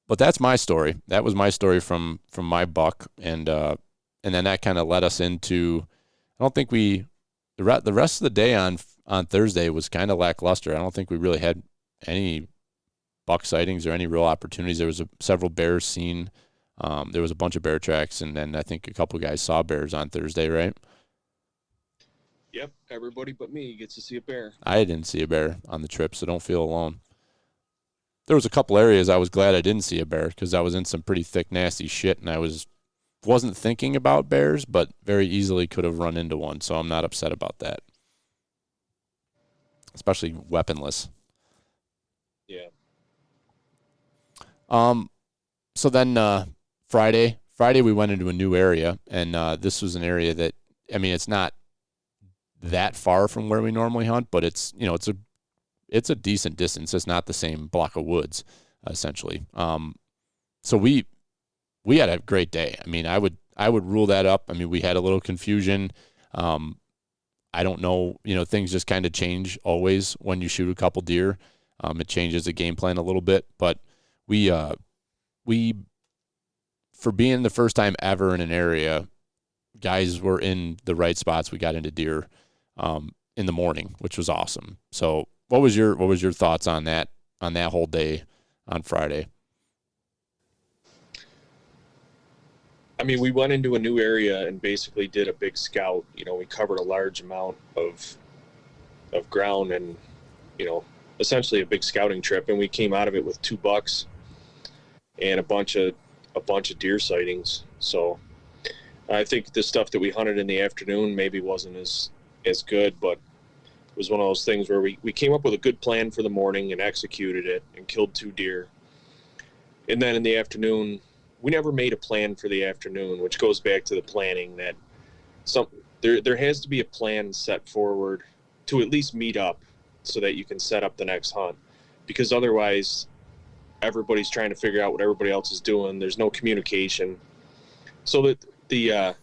but that's my story. That was my story from my buck, and then that kind of led us into. I don't think the rest of the day on Thursday was kind of lackluster. I don't think we really had any buck sightings or any real opportunities. There was several bears seen. There was a bunch of bear tracks, and then I think a couple of guys saw bears on Thursday, right? Yep, everybody but me gets to see a bear. I didn't see a bear on the trip, so don't feel alone. There was a couple areas I was glad I didn't see a bear because I was in some pretty thick, nasty shit, and I wasn't thinking about bears, but very easily could have run into one, so I'm not upset about that. Especially weaponless. Yeah. So then Friday we went into a new area, and this was an area that, I mean, it's not that far from where we normally hunt, but it's a decent distance. It's not the same block of woods, essentially. So we had a great day. I mean, I would rule that up. I mean, we had a little confusion. I don't know, things just kind of change always when you shoot a couple deer. It changes the game plan a little bit, but we for being the first time ever in an area, guys were in the right spots. We got into deer in the morning, which was awesome. So what was your thoughts on that whole day on Friday? I mean, we went into a new area and basically did a big scout. We covered a large amount of ground and, essentially a big scouting trip. And we came out of it with 2 bucks and a bunch of deer sightings. So I think the stuff that we hunted in the afternoon maybe wasn't as good, but it was one of those things where we came up with a good plan for the morning and executed it and killed 2 deer. And then in the afternoon, we never made a plan for the afternoon, which goes back to the planning that there has to be a plan set forward to at least meet up so that you can set up the next hunt, because otherwise everybody's trying to figure out what everybody else is doing. There's no communication. So that the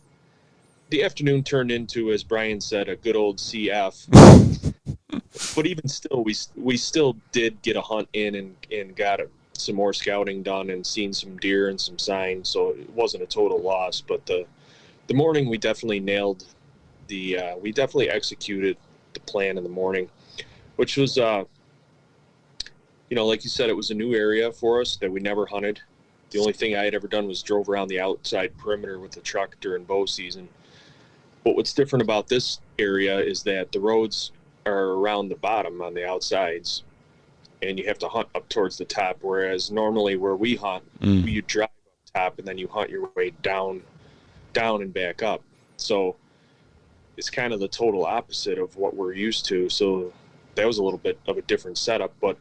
afternoon turned into, as Brian said, a good old CF. But even still, we still did get a hunt in and got some more scouting done and seen some deer and some signs. So it wasn't a total loss. But the morning, we definitely nailed we definitely executed the plan in the morning, which was, like you said, it was a new area for us that we never hunted. The only thing I had ever done was drove around the outside perimeter with the truck during bow season. But what's different about this area is that the roads are around the bottom on the outsides, and you have to hunt up towards the top, whereas normally where we hunt, you drive up top and then you hunt your way down and back up. So it's kind of the total opposite of what we're used to. So that was a little bit of a different setup, but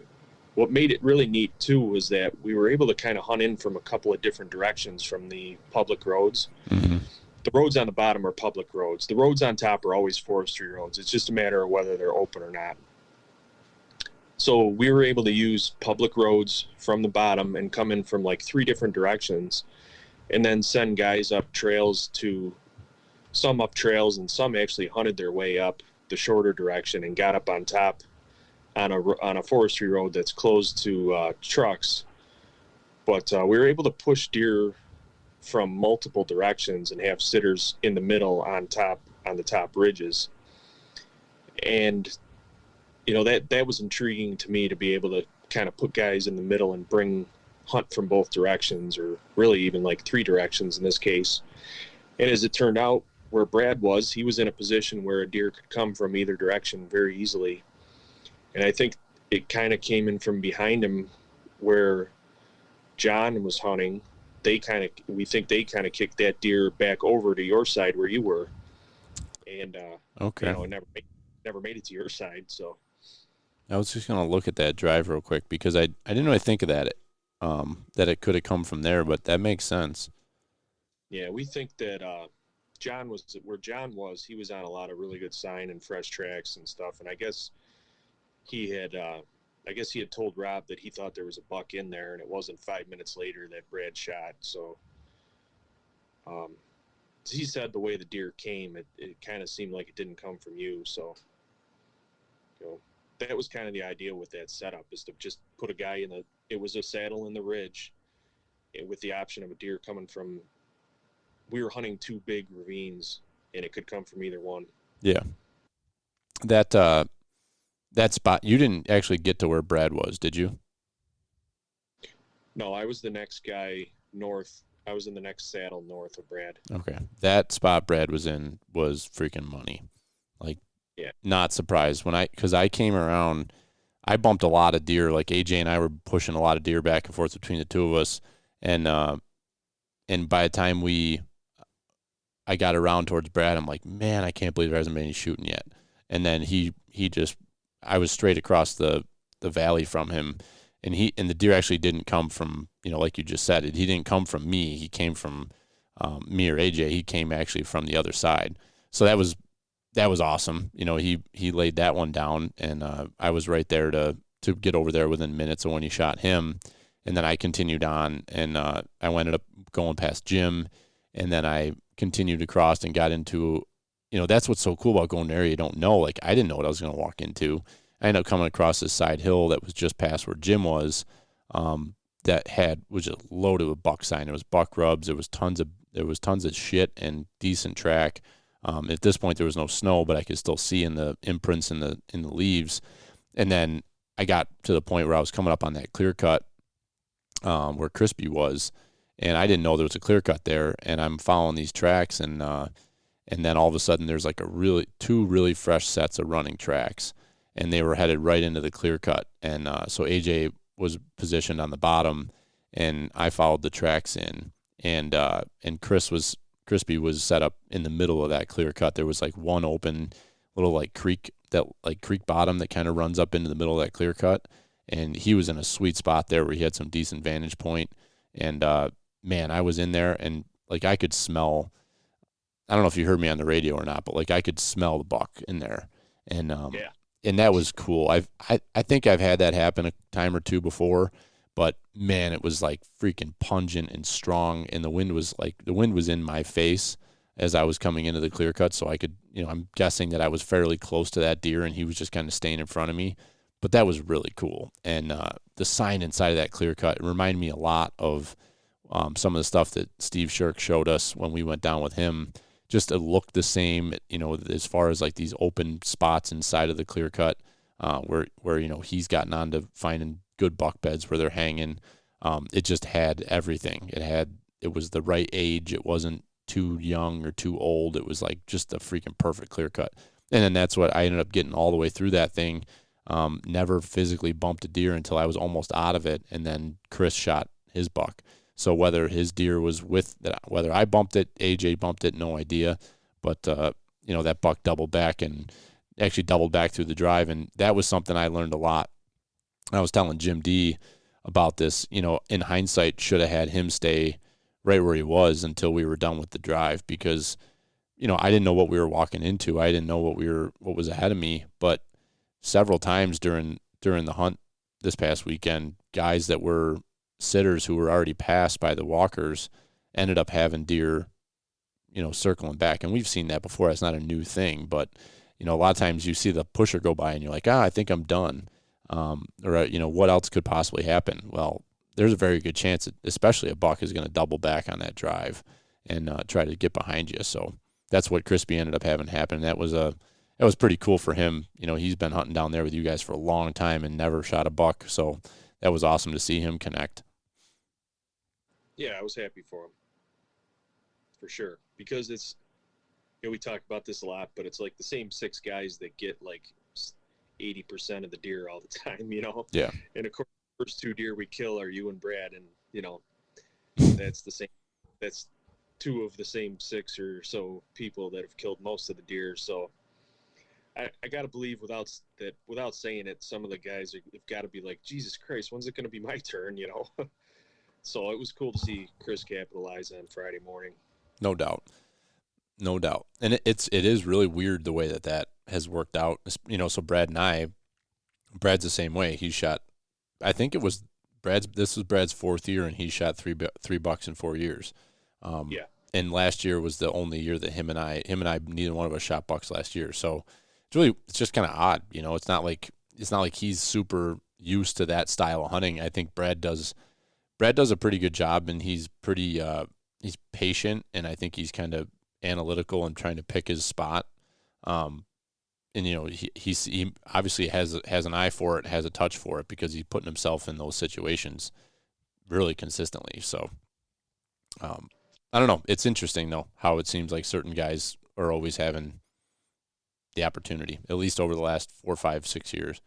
what made it really neat too was that we were able to kind of hunt in from a couple of different directions from the public roads. Mm-hmm. The roads on the bottom are public roads. The roads on top are always forestry roads. It's just a matter of whether they're open or not. So we were able to use public roads from the bottom and come in from like 3 different directions, and then send guys up trails some up trails, and some actually hunted their way up the shorter direction and got up on top on a forestry road that's closed to trucks. But we were able to push deer from multiple directions and have sitters in the middle on the top ridges. And that was intriguing to me, to be able to kind of put guys in the middle and hunt from both directions, or really even like 3 directions in this case. And as it turned out, where Brad was, he was in a position where a deer could come from either direction very easily. And I think it kind of came in from behind him where John was hunting. We think they kind of kicked that deer back over to your side where you were. And, okay. It never made it to your side. So I was just going to look at that drive real quick, because I didn't really think of that it could have come from there, but that makes sense. Yeah, we think that John was where John was. He was on a lot of really good sign and fresh tracks and stuff. And I guess he had told Rob that he thought there was a buck in there, and it wasn't 5 minutes later that Brad shot. So, he said the way the deer came, it kind of seemed like it didn't come from you. So, that was kind of the idea with that setup, is to just put a guy it was a saddle in the ridge with the option of a deer coming from, we were hunting 2 big ravines, and it could come from either one. Yeah. That spot, you didn't actually get to where Brad was, did you? No, I was the next guy north. I was in the next saddle north of Brad. Okay. That spot Brad was in was freaking money. Like, yeah, not surprised because I came around, I bumped a lot of deer. Like AJ and I were pushing a lot of deer back and forth between the two of us. And by the time I got around towards Brad, I'm like, man, I can't believe there hasn't been any shooting yet. And then I was straight across the valley from him, and the deer actually didn't come from, like you just said, he didn't come from me. He came from me or AJ. He came actually from the other side. So that was awesome. He laid that one down, and I was right there to get over there within minutes of when he shot him. And then I continued on, and I ended up going past Jim, and then I continued across and got into, that's what's so cool about going to an area you don't know. Like, I didn't know what I was going to walk into. I ended up coming across this side hill that was just past where Jim was, that was just loaded with buck sign. There was buck rubs. There was tons of shit and decent track. At this point, there was no snow, but I could still see in the imprints in the leaves. And then I got to the point where I was coming up on that clear cut, where Crispy was, and I didn't know there was a clear cut there. And I'm following these tracks, and then all of a sudden there's like two really fresh sets of running tracks, and they were headed right into the clear cut. And so AJ was positioned on the bottom, and I followed the tracks in, and Crispy was set up in the middle of that clear cut. There was like one open little creek bottom that kind of runs up into the middle of that clear cut, and he was in a sweet spot there where he had some decent vantage point. And man, I was in there, and I could smell, I don't know if you heard me on the radio or not, but I could smell the buck in there. And yeah. And that was cool. I think I've had that happen a time or two before, but man, it was freaking pungent and strong, and the wind was in my face as I was coming into the clear cut, so I could, I'm guessing that I was fairly close to that deer, and he was just kind of staying in front of me. But that was really cool. And the sign inside of that clear cut reminded me a lot of some of the stuff that Steve Shirk showed us when we went down with him. Just it looked the same, as far as these open spots inside of the clear cut, where he's gotten on to finding good buck beds where they're hanging. It just had everything. It was the right age. It wasn't too young or too old. It was just a freaking perfect clear cut. And then that's what I ended up getting all the way through that thing. Never physically bumped a deer until I was almost out of it, and then Chris shot his buck. So whether his deer was whether I bumped it, AJ bumped it, no idea. But that buck doubled back and actually doubled back through the drive, and that was something I learned a lot. I was telling Jim D about this. In hindsight, should have had him stay right where he was until we were done with the drive, because I didn't know what we were walking into. I didn't know what was ahead of me. But several times during the hunt this past weekend, guys that were sitters who were already passed by the walkers ended up having deer, circling back. And we've seen that before. It's not a new thing, but a lot of times you see the pusher go by and you're like, I think I'm done. Or what else could possibly happen? Well, there's a very good chance that especially a buck is going to double back on that drive and try to get behind you. So that's what Crispy ended up having happen. That was pretty cool for him. He's been hunting down there with you guys for a long time and never shot a buck. So that was awesome to see him connect. Yeah, I was happy for him, for sure, because it's, we talk about this a lot, but it's the same 6 guys that get 80% of the deer all the time, Yeah. And of course, the first 2 deer we kill are you and Brad, and that's the same. That's 2 of the same 6 or so people that have killed most of the deer. So I got to believe without saying it, some of the guys have got to be like, Jesus Christ, when's it going to be my turn? So it was cool to see Chris capitalize on Friday morning. No doubt. No doubt. And it is really weird the way that has worked out. So Brad's the same way. He shot, I think it was this was Brad's 4th year, and he shot three bucks in 4 years. Yeah. And last year was the only year that him and I, neither one of us shot bucks last year. So it's just kind of odd. It's not like he's super used to that style of hunting. I think Brad does a pretty good job, and he's he's patient, and I think he's kind of analytical and trying to pick his spot. And he obviously has an eye for it, has a touch for it, because he's putting himself in those situations really consistently. So I don't know. It's interesting though how it seems like certain guys are always having the opportunity, at least over the last 4, 5, 6 years.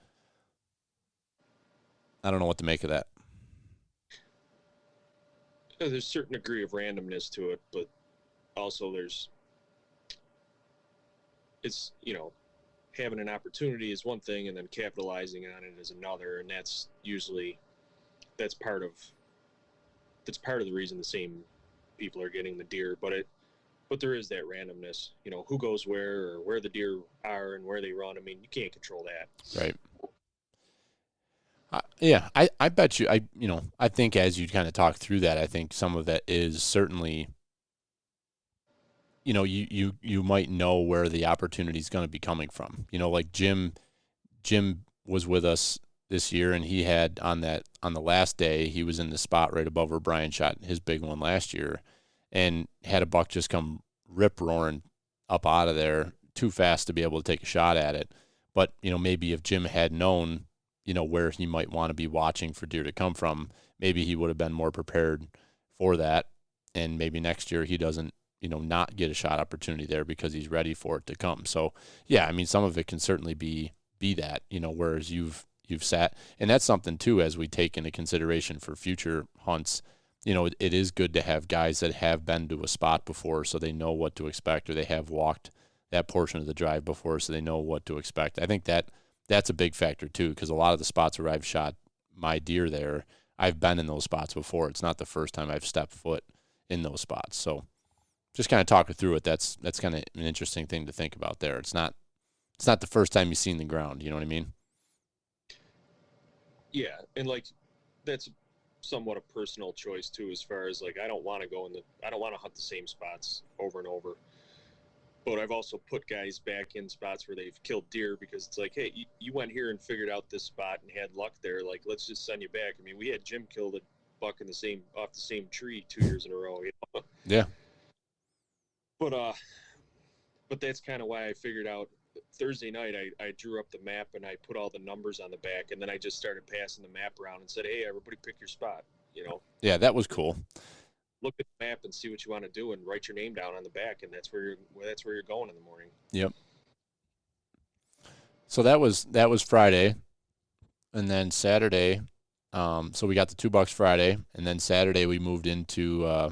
I don't know what to make of that. There's a certain degree of randomness to it, but also having an opportunity is one thing, and then capitalizing on it is another, and that's part of the reason the same people are getting the deer, but there is that randomness, who goes where, or where the deer are and where they run. I mean, you can't control that. Right. Yeah, I bet you, I think as you kind of talk through that, I think some of that is certainly, you might know where the opportunity is going to be coming from. Like Jim was with us this year, and he had on the last day, he was in the spot right above where Brian shot his big one last year, and had a buck just come rip roaring up out of there too fast to be able to take a shot at it. But, maybe if Jim had known, where he might want to be watching for deer to come from, maybe he would have been more prepared for that. And maybe next year he doesn't, not get a shot opportunity there because he's ready for it to come. So yeah, I mean, some of it can certainly be that, whereas you've sat, and that's something too, as we take into consideration for future hunts. It is good to have guys that have been to a spot before, so they know what to expect, or they have walked that portion of the drive before, so they know what to expect. I think that's a big factor too, because a lot of the spots where I've shot my deer there, I've been in those spots before. It's not the first time I've stepped foot in those spots. So just kind of talking through it, that's kind of an interesting thing to think about there. It's not the first time you've seen the ground, you know what I mean? Yeah, and that's somewhat a personal choice too, as far as I don't want to hunt the same spots over and over. But I've also put guys back in spots where they've killed deer, because it's like, hey, you went here and figured out this spot and had luck there. Let's just send you back. I mean, we had Jim kill a buck off the same tree 2 years in a row. Yeah. But that's kind of why I figured out Thursday night. I drew up the map and I put all the numbers on the back, and then I just started passing the map around and said, hey, everybody pick your spot. Yeah, that was cool. Look at the map and see what you want to do, and write your name down on the back, and that's where you're going in the morning. Yep. So that was Friday, and then Saturday. So we got the $2 Friday, and then Saturday we moved into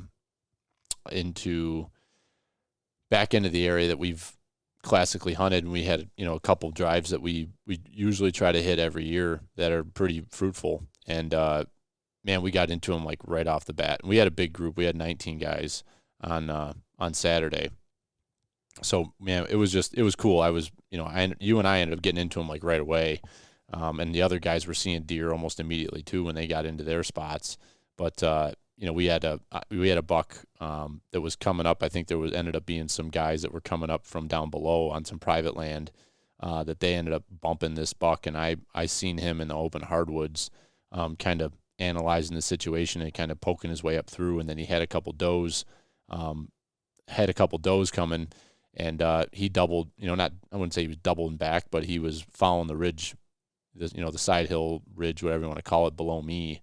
back into the area that we've classically hunted, and we had a couple drives that we usually try to hit every year that are pretty fruitful, and man, we got into them right off the bat. We had a big group. We had 19 guys on Saturday. So man, it was cool. I was, you and I ended up getting into them right away. And the other guys were seeing deer almost immediately too when they got into their spots. But we had a buck that was coming up. I think ended up being some guys that were coming up from down below on some private land that they ended up bumping this buck, and I seen him in the open hardwoods, kind of analyzing the situation and kind of poking his way up through, and then he had a couple does coming, and he doubled, I wouldn't say he was doubling back, but he was following the ridge, the side hill ridge, whatever you want to call it, below me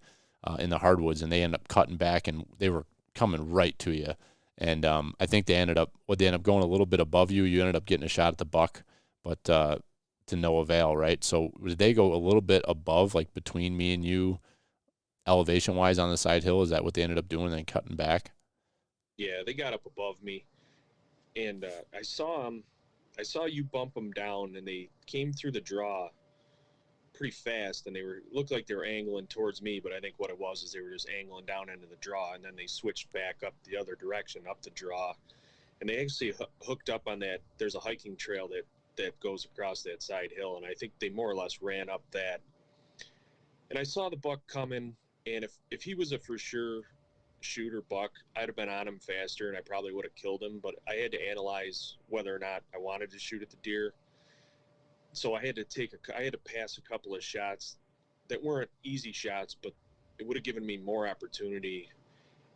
in the hardwoods, and they ended up cutting back, and they were coming right to you. And I think they ended up going a little bit above you. You ended up getting a shot at the buck, but to no avail, right? So did they go a little bit above, between me and you, elevation-wise on the side hill? Is that what they ended up doing, and then cutting back? Yeah, they got up above me, and I saw you bump them down, and they came through the draw pretty fast, and looked like they were angling towards me, but I think what it was is they were just angling down into the draw, and then they switched back up the other direction, up the draw, and they actually hooked up on that. There's a hiking trail that goes across that side hill, and I think they more or less ran up that. And I saw the buck coming, and if he was a for sure shooter buck, I'd have been on him faster, and I probably would have killed him. But I had to analyze whether or not I wanted to shoot at the deer. So I had to pass a couple of shots that weren't easy shots, but it would have given me more opportunity.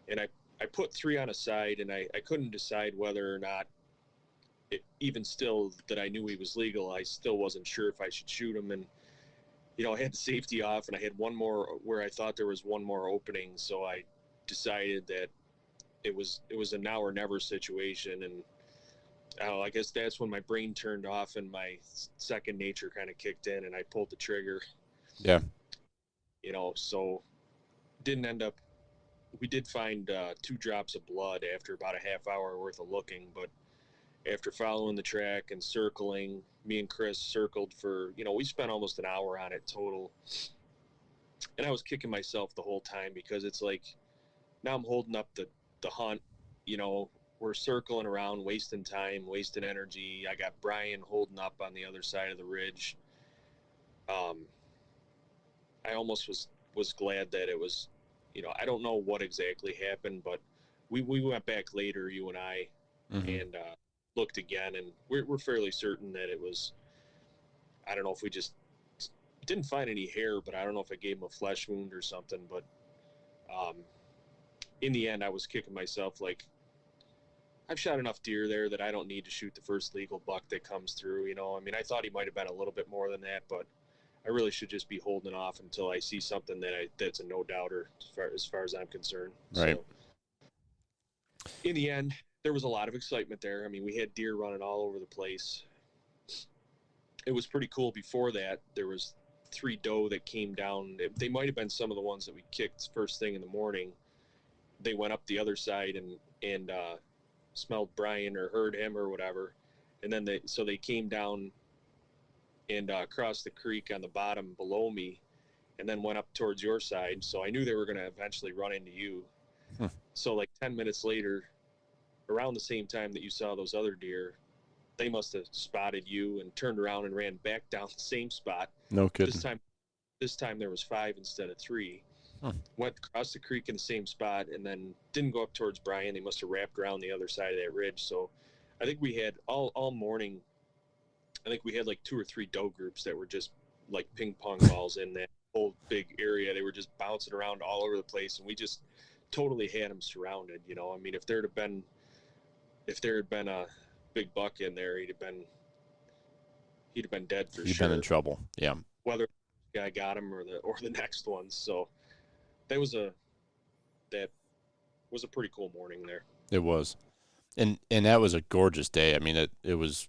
And I put 3 on a side, and I couldn't decide whether or not, even still that I knew he was legal, I still wasn't sure if I should shoot him. And, I had the safety off, and I had one more where I thought there was one more opening. So I decided that it was a now or never situation. And I guess that's when my brain turned off and my second nature kind of kicked in, and I pulled the trigger. Yeah. So didn't end up, we did find 2 drops of blood after about a half hour worth of looking, but after following the track and circling, me and Chris circled for, we spent almost an hour on it total. And I was kicking myself the whole time, because it's like, now I'm holding up the hunt, we're circling around, wasting time, wasting energy. I got Brian holding up on the other side of the ridge. I almost was glad that it was, I don't know what exactly happened, but we went back later, you and I, and looked again, and we're fairly certain that it was, I don't know if we just didn't find any hair, but I don't know if I gave him a flesh wound or something. But in the end, I was kicking myself, like, I've shot enough deer there that I don't need to shoot the first legal buck that comes through. I thought he might have been a little bit more than that, but I really should just be holding off until I see something that's a no doubter as far as I'm concerned. Right. So, in the end, there was a lot of excitement there. We had deer running all over the place. It was pretty cool. Before that, there was 3 doe that came down. They might have been some of the ones that we kicked first thing in the morning. They went up the other side and smelled Brian or heard him or whatever. And then they came down and crossed the creek on the bottom below me, and then went up towards your side. So I knew they were going to eventually run into you. So like 10 minutes later, around the same time that you saw those other deer, they must have spotted you and turned around and ran back down the same spot. No kidding. This time there was 5 instead of 3. Went across the creek in the same spot, and then didn't go up towards Brian. They must have wrapped around the other side of that ridge. So I think we had all morning, I think we had like 2 or 3 doe groups that were just like ping pong balls in that whole big area. They were just bouncing around all over the place, and we just totally had them surrounded. If there had been a big buck in there, he'd have been dead for sure. You've been in trouble. Yeah. Whether the guy got him or the next one. So that was a pretty cool morning there. It was. And that was a gorgeous day. It was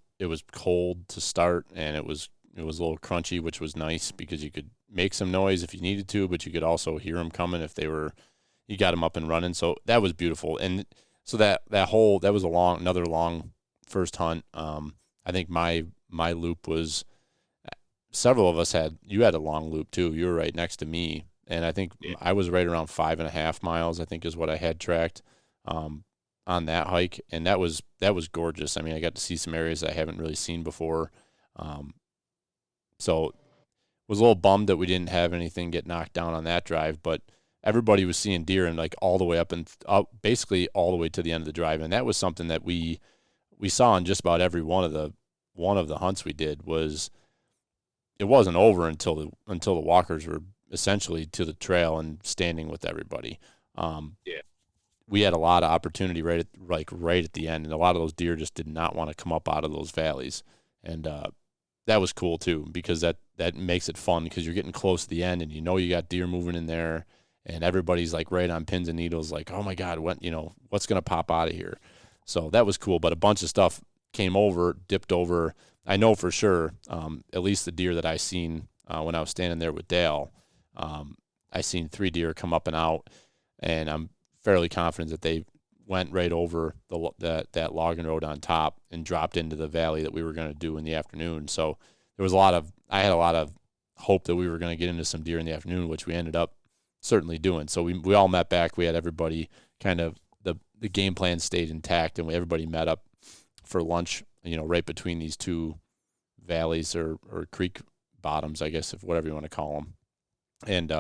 cold to start, and it was a little crunchy, which was nice because you could make some noise if you needed to, but you could also hear them coming if you got them up and running. So that was beautiful. And so that was another long first hunt. I think my loop was, several of us you had a long loop too. You were right next to me. And I think I was right around 5.5 miles, I think is what I had tracked on that hike. And that was gorgeous. I got to see some areas I haven't really seen before. So was a little bummed that we didn't have anything get knocked down on that drive, but everybody was seeing deer and like all the way up and basically all the way to the end of the drive. And that was something that we saw in just about every one of the hunts we did. Was it wasn't over until the walkers were essentially to the trail and standing with everybody. We had a lot of opportunity right at the end, and a lot of those deer just did not want to come up out of those valleys. And that was cool too, because that makes it fun, because you're getting close to the end and you got deer moving in there, and everybody's like right on pins and needles, like, oh my God, what's going to pop out of here? So that was cool. But a bunch of stuff dipped over. I know for sure, at least the deer that I seen when I was standing there with Dale, I seen 3 deer come up and out, and I'm fairly confident that they went right over that logging road on top and dropped into the valley that we were going to do in the afternoon. So I had a lot of hope that we were going to get into some deer in the afternoon, which we ended up certainly doing. So we all met back. We had everybody kind of the game plan stayed intact, and everybody met up for lunch, right between these two valleys or creek bottoms, I guess, if whatever you want to call them. And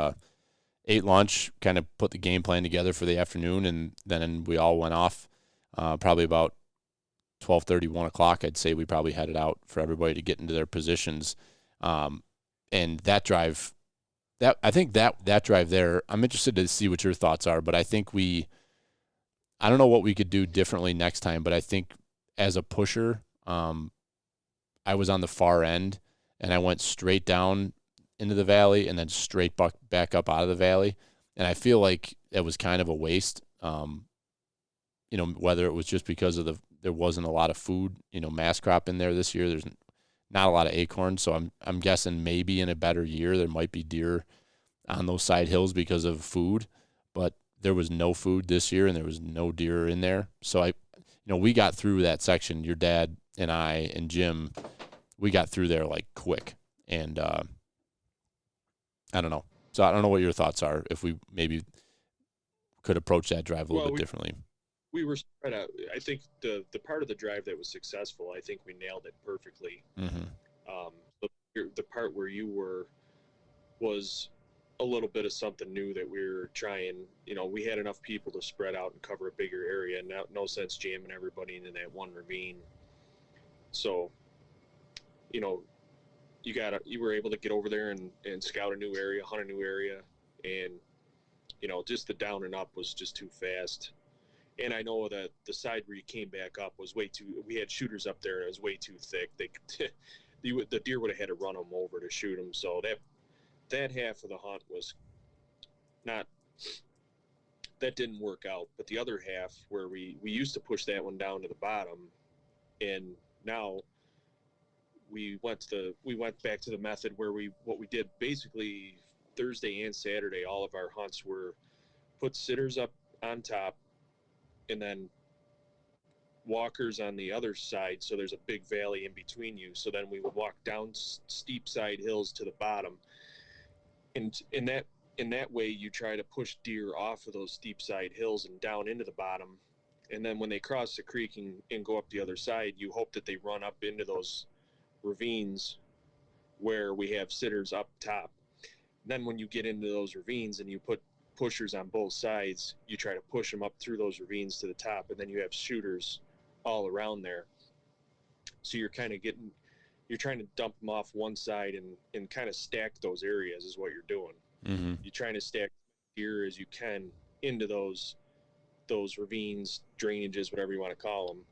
ate lunch, kind of put the game plan together for the afternoon, and then we all went off probably about 12:30, 1 o'clock. I'd say we probably headed out for everybody to get into their positions. And that drive, I think that drive there, I'm interested to see what your thoughts are, but I think I don't know what we could do differently next time, but I think as a pusher, I was on the far end, and I went straight down into the valley and then straight back up out of the valley. And I feel like it was kind of a waste, whether it was just because of there wasn't a lot of food, mass crop in there this year. There's not a lot of acorns, so I'm guessing maybe in a better year there might be deer on those side hills because of food, but there was no food this year and there was no deer in there. So we got through that section. Your dad and I and Jim, we got through there like quick, and I don't know. So I don't know what your thoughts are, if we maybe could approach that drive a little bit differently. We were spread out. I think the part of the drive that was successful, I think we nailed it perfectly. Mm-hmm. The part where you were was a little bit of something new that we were trying. We had enough people to spread out and cover a bigger area, and no sense jamming everybody into that one ravine. So, you were able to get over there and scout a new area, hunt a new area, and just the down and up was just too fast. And I know that the side where you came back up was way too. We had shooters up there, and it was way too thick. The deer would have had to run them over to shoot them. So that half of the hunt was not. That didn't work out. But the other half, where we used to push that one down to the bottom, and now we went back to the method where what we did basically Thursday and Saturday. All of our hunts were put sitters up on top, and then walkers on the other side, so there's a big valley in between you. So then we would walk down steep side hills to the bottom, and in that way you try to push deer off of those steep side hills and down into the bottom. And then when they cross the creek and go up the other side, you hope that they run up into those ravines where we have sitters up top. Then when you get into those ravines and you put pushers on both sides, you try to push them up through those ravines to the top, and then you have shooters all around there. So you're trying to dump them off one side and kind of stack those areas is what you're doing. Mm-hmm. You're trying to stack deer as you can into those ravines, drainages, whatever you want to call them.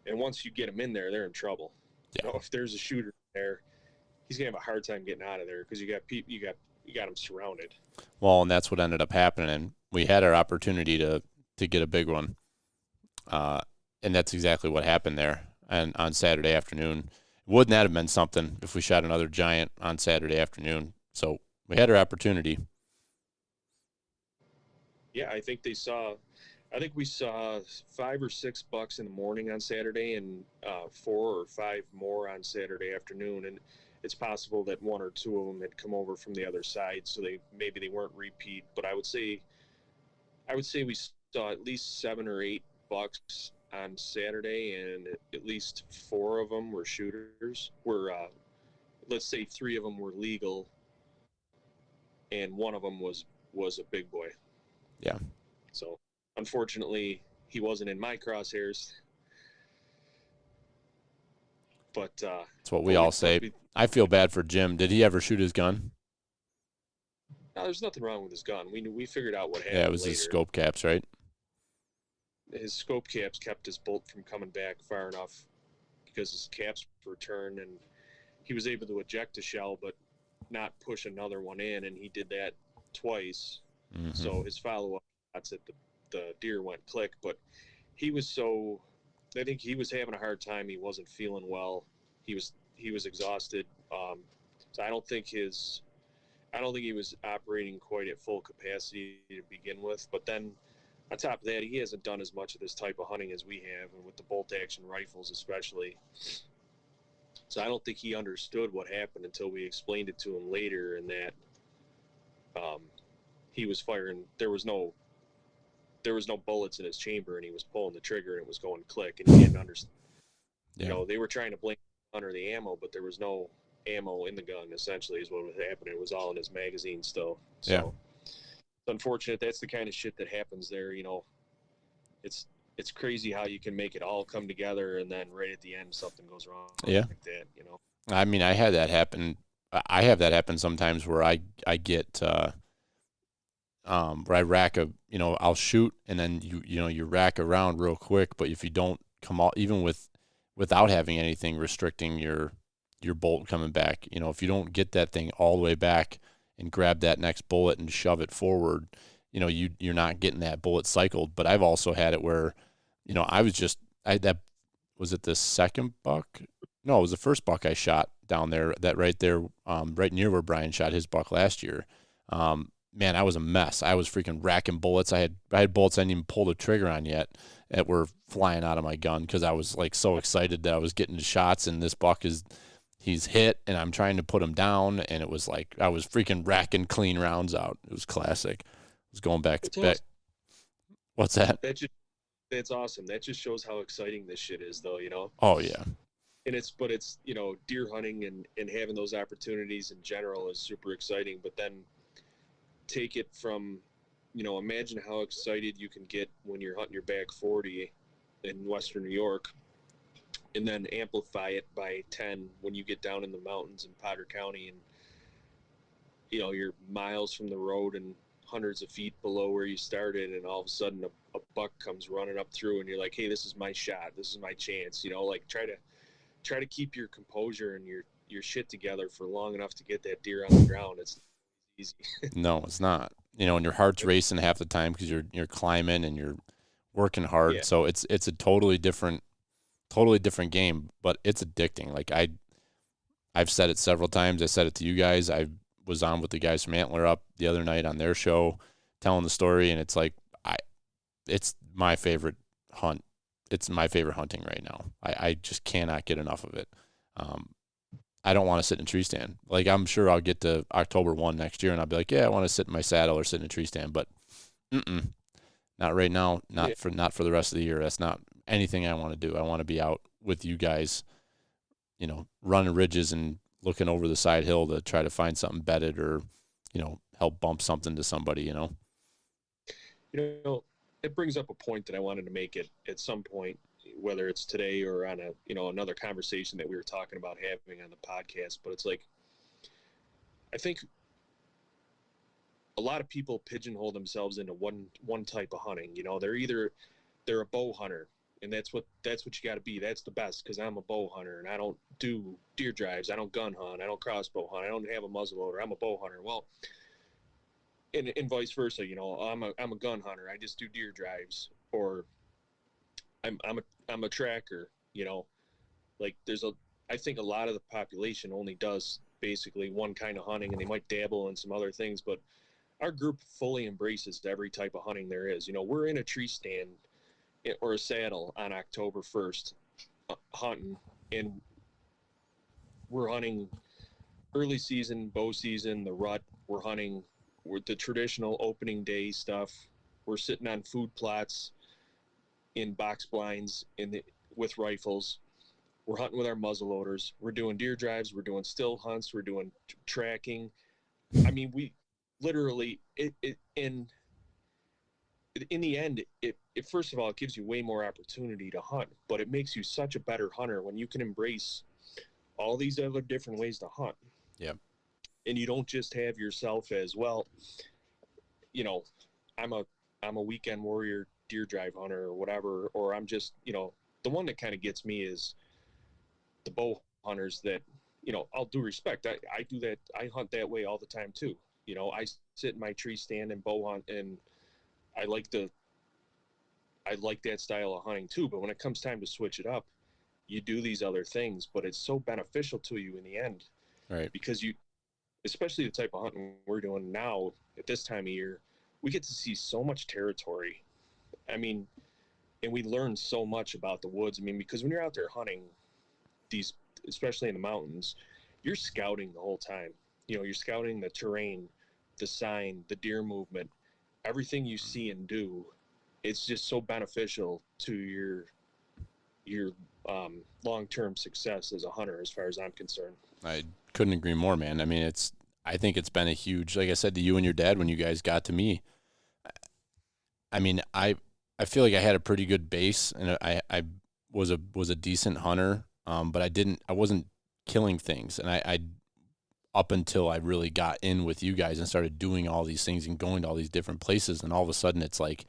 And once you get them in there, they're in trouble. Yeah. If there's a shooter there, he's gonna have a hard time getting out of there because you got them surrounded. Well, and that's what ended up happening. We had our opportunity to get a big one, and that's exactly what happened there. And on Saturday afternoon, wouldn't that have been something if we shot another giant on Saturday afternoon? So we had our opportunity. Yeah, I think we saw 5 or 6 bucks in the morning on Saturday, and 4 or 5 more on Saturday afternoon. And it's possible that 1 or 2 of them had come over from the other side, so maybe they weren't repeat. But I would say we saw at least 7 or 8 bucks on Saturday, and at least 4 of them were shooters. Let's say 3 of them were legal, and 1 of them was a big boy. Yeah. So unfortunately, he wasn't in my crosshairs. But that's what we all say. I feel bad for Jim. Did he ever shoot his gun? No, there's nothing wrong with his gun. We figured out what happened. Yeah, it was his scope caps, right? His scope caps kept his bolt from coming back far enough because his caps were turned, and he was able to eject a shell but not push another one in, and he did that twice. Mm-hmm. So his follow-up shots at the deer went click, but I think he was having a hard time. He wasn't feeling well. He was exhausted. So I don't think he was operating quite at full capacity to begin with. But then on top of that, he hasn't done as much of this type of hunting as we have, and with the bolt action rifles especially. So I don't think he understood what happened until we explained it to him later, and that he was firing. There was no there was no bullets in his chamber, and he was pulling the trigger and it was going click, and he didn't understand. Yeah. You know, they were trying to blame under the ammo, but there was no ammo in the gun. Essentially, is what was happening. It was all in his magazine still. So Yeah. it's unfortunate. That's the kind of shit that happens there. You know, it's crazy how you can make it all come together, and then right at the end something goes wrong. Yeah. Like that. You know. I mean, I had that happen. I have that happen sometimes where I get where I rack I'll shoot and then you rack around real quick, but if you don't come out, even without having anything restricting your bolt coming back, if you don't get that thing all the way back and grab that next bullet and shove it forward, you're not getting that bullet cycled. But I've also had it where, was it the second buck? No, it was the first buck I shot down there, that right there, right near where Brian shot his buck last year. Man, I was a mess. I was freaking racking bullets. I had bullets I hadn't even pulled the trigger on yet that were flying out of my gun because I was like so excited that I was getting the shots, and this buck he's hit and I'm trying to put him down, and it was like I was freaking racking clean rounds out. It was classic. I was going back to back. What's that? That's awesome. That just shows how exciting this shit is, though, you know? Oh, yeah. And it's deer hunting and having those opportunities in general is super exciting. But then take it from, imagine how excited you can get when you're hunting your back 40 in Western New York, and then amplify it by 10 when you get down in the mountains in Potter County, and, you're miles from the road and hundreds of feet below where you started, and all of a sudden a buck comes running up through, and you're like, hey, this is my shot, this is my chance. Like try to keep your composure and your shit together for long enough to get that deer on the ground. It's easy. No, it's not. And your heart's racing half the time because you're climbing and you're working hard. Yeah. So it's a totally different game, but it's addicting. Like I've said it several times. I said it to you guys. I was on with the guys from Antler Up the other night on their show telling the story, and it's like it's my favorite hunt. It's my favorite hunting right now. I just cannot get enough of it. I don't want to sit in a tree stand. Like, I'm sure I'll get to October 1 next year and I'll be like, yeah, I want to sit in my saddle or sit in a tree stand, but not right now. Not for the rest of the year. That's not anything I want to do. I want to be out with you guys, running ridges and looking over the side hill to try to find something bedded or, help bump something to somebody, It brings up a point that I wanted to make at some point, whether it's today or on another conversation that we were talking about having on the podcast. But it's like, I think a lot of people pigeonhole themselves into one type of hunting. They're a bow hunter, and that's what you got to be. That's the best, because I'm a bow hunter and I don't do deer drives. I don't gun hunt. I don't crossbow hunt. I don't have a muzzleloader. I'm a bow hunter. Well, and vice versa. I'm a gun hunter. I just do deer drives, or I'm a tracker. Like I think a lot of the population only does basically one kind of hunting, and they might dabble in some other things, but our group fully embraces every type of hunting there is. We're in a tree stand or a saddle on October 1st hunting, and we're hunting early season, bow season, the rut. We're hunting with the traditional opening day stuff. We're sitting on food plots in box blinds with rifles. We're hunting with our muzzleloaders. We're doing deer drives. We're doing still hunts. We're doing tracking. I mean, we literally in the end, it first of all, it gives you way more opportunity to hunt, but it makes you such a better hunter when you can embrace all these other different ways to hunt. Yeah. And you don't just have yourself as, well, I'm a weekend warrior deer drive hunter or whatever, or I'm just, the one that kind of gets me is the bow hunters that, I'll do respect. I do that. I hunt that way all the time too. I sit in my tree stand and bow hunt, and I like that style of hunting too. But when it comes time to switch it up, you do these other things, but it's so beneficial to you in the end. Right. Because especially the type of hunting we're doing now at this time of year, we get to see so much territory. I mean, and we learn so much about the woods. I mean, because when you're out there hunting these, especially in the mountains, you're scouting the whole time. You're scouting the terrain, the sign, the deer movement, everything you see and do. it's just so beneficial to your long-term success as a hunter, as far as I'm concerned. I couldn't agree more, man. I mean, I think it's been a huge, like I said to you and your dad when you guys got to me. I mean, I feel like I had a pretty good base, and I was a decent hunter, but I wasn't killing things, and I up until I really got in with you guys and started doing all these things and going to all these different places, and all of a sudden it's like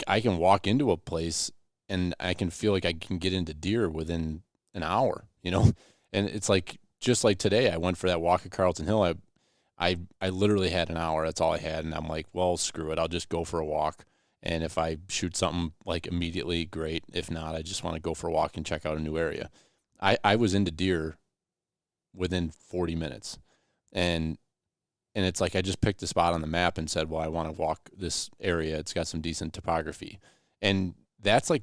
I can walk into a place and I can feel like I can get into deer within an hour, you know, and it's like just like today I went for that walk at Carlton Hill. I literally had an hour. That's all I had, and I'm like, well, screw it. I'll just go for a walk. And if I shoot something like immediately, great. If not, I just want to go for a walk and check out a new area. I was into deer within 40 minutes. And it's like I just picked a spot on the map and said, well, I want to walk this area. It's got some decent topography. And that's a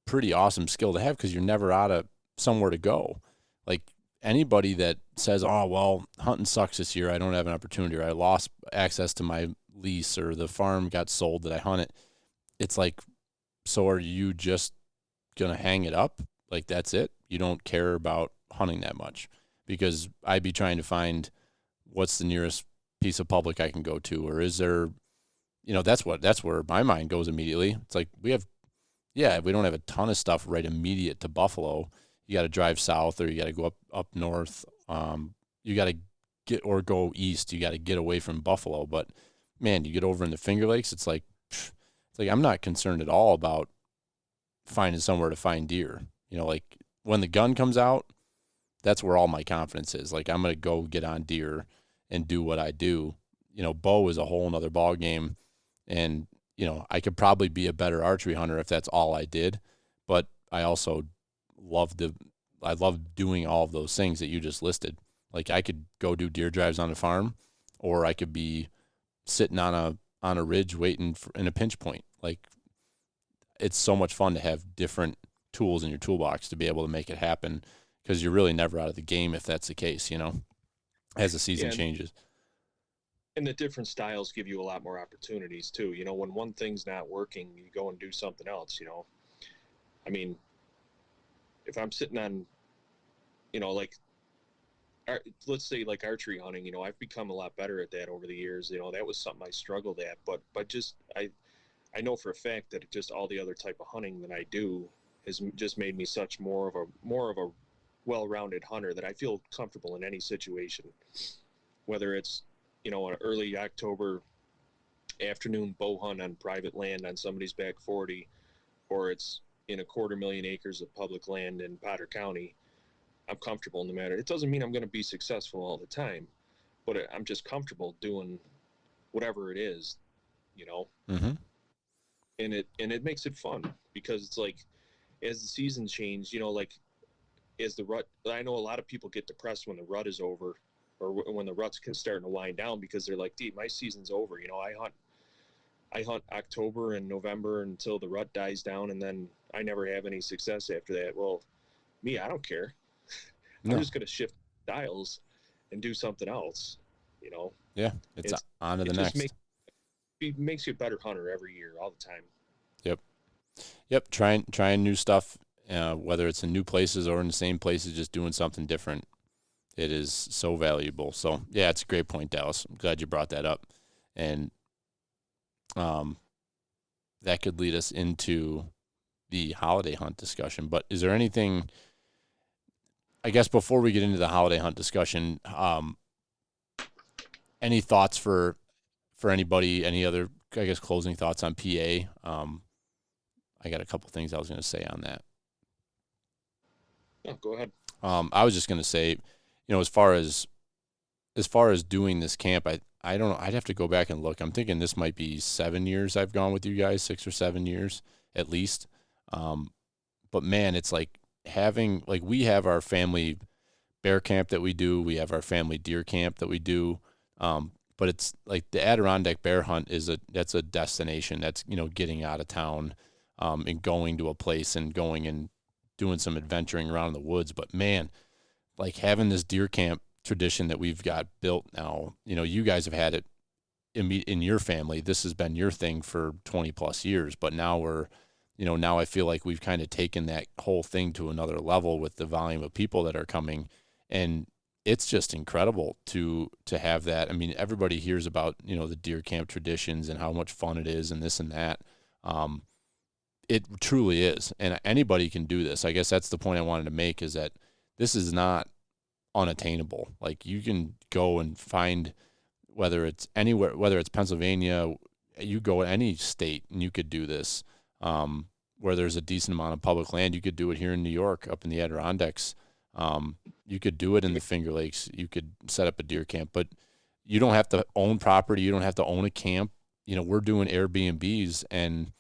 pretty awesome skill to have because you're never out of somewhere to go. Like anybody that says, oh, well, hunting sucks this year, I don't have an opportunity, or I lost access to my lease, or the farm got sold that I hunted. It's like, so are you just going to hang it up? Like that's it? You don't care about hunting that much? Because I'd be trying to find what's the nearest piece of public I can go to, or is there, you know, that's where my mind goes immediately. It's like we don't have a ton of stuff right immediate to Buffalo. You got to drive south, or you got to go up north. You got to go east. You got to get away from Buffalo. But man, you get over in the Finger Lakes, it's like I'm not concerned at all about finding somewhere to find deer. You know, like when the gun comes out, that's where all my confidence is. Like I'm gonna go get on deer and do what I do. You know, bow is a whole nother ball game, and you know I could probably be a better archery hunter if that's all I did. But I also love doing all of those things that you just listed. Like I could go do deer drives on a farm, or I could be sitting on a ridge waiting in a pinch point. Like it's so much fun to have different tools in your toolbox to be able to make it happen, because you're really never out of the game if that's the case, you know, as the season changes. And the different styles give you a lot more opportunities too. You know, when one thing's not working, you go and do something else, you know. I mean, if I'm sitting on, you know, like, let's say like archery hunting, you know, I've become a lot better at that over the years. You know, that was something I struggled at, but just, I know for a fact that just all the other type of hunting that I do has just made me such more of a well-rounded hunter that I feel comfortable in any situation, whether it's, you know, an early October afternoon bow hunt on private land on somebody's back 40, or it's in 250,000 acres of public land in Potter County. I'm comfortable no matter. It doesn't mean I'm going to be successful all the time, but I'm just comfortable doing whatever it is, you know. Mm-hmm. And it makes it fun, because it's like, as the seasons change, you know, like as the rut, I know a lot of people get depressed when the rut is over, or when the rut's starting to wind down, because they're like, my season's over. You know, I hunt October and November until the rut dies down, and then I never have any success after that. Well, me, I don't care. No. I'm just going to shift styles and do something else, you know? Yeah. It's on to the next. It makes you a better hunter every year, all the time. Yep. Trying new stuff, whether it's in new places or in the same places, just doing something different. It is so valuable. So yeah, it's a great point, Dallas. I'm glad you brought that up. And, that could lead us into the holiday hunt discussion, but is there anything, I guess, before we get into the holiday hunt discussion, any thoughts for anybody, any other, I guess, closing thoughts on PA? I got a couple things I was going to say on that. Yeah, go ahead. I was just going to say, you know, as far as doing this camp, I don't know. I'd have to go back and look. I'm thinking this might be 7 years I've gone with you guys, 6 or 7 years at least. But man, it's like we have our family bear camp that we do. We have our family deer camp that we do. But it's like the Adirondack bear hunt that's a destination. That's, you know, getting out of town, and going to a place and going and doing some adventuring around in the woods. But man, like having this deer camp tradition that we've got built now, you know, you guys have had it in your family, this has been your thing for 20 plus years, but now now I feel like we've kind of taken that whole thing to another level with the volume of people that are coming, and it's just incredible to have that. I mean, everybody hears about, the deer camp traditions and how much fun it is and this and that. It truly is. And anybody can do this. I guess that's the point I wanted to make, is that this is not unattainable. Like, you can go and find, whether it's anywhere, whether it's Pennsylvania, you go any state and you could do this. Where there's a decent amount of public land, you could do it here in New York, up in the Adirondacks. You could do it in the Finger Lakes. You could set up a deer camp, but you don't have to own property. You don't have to own a camp. We're doing Airbnbs, and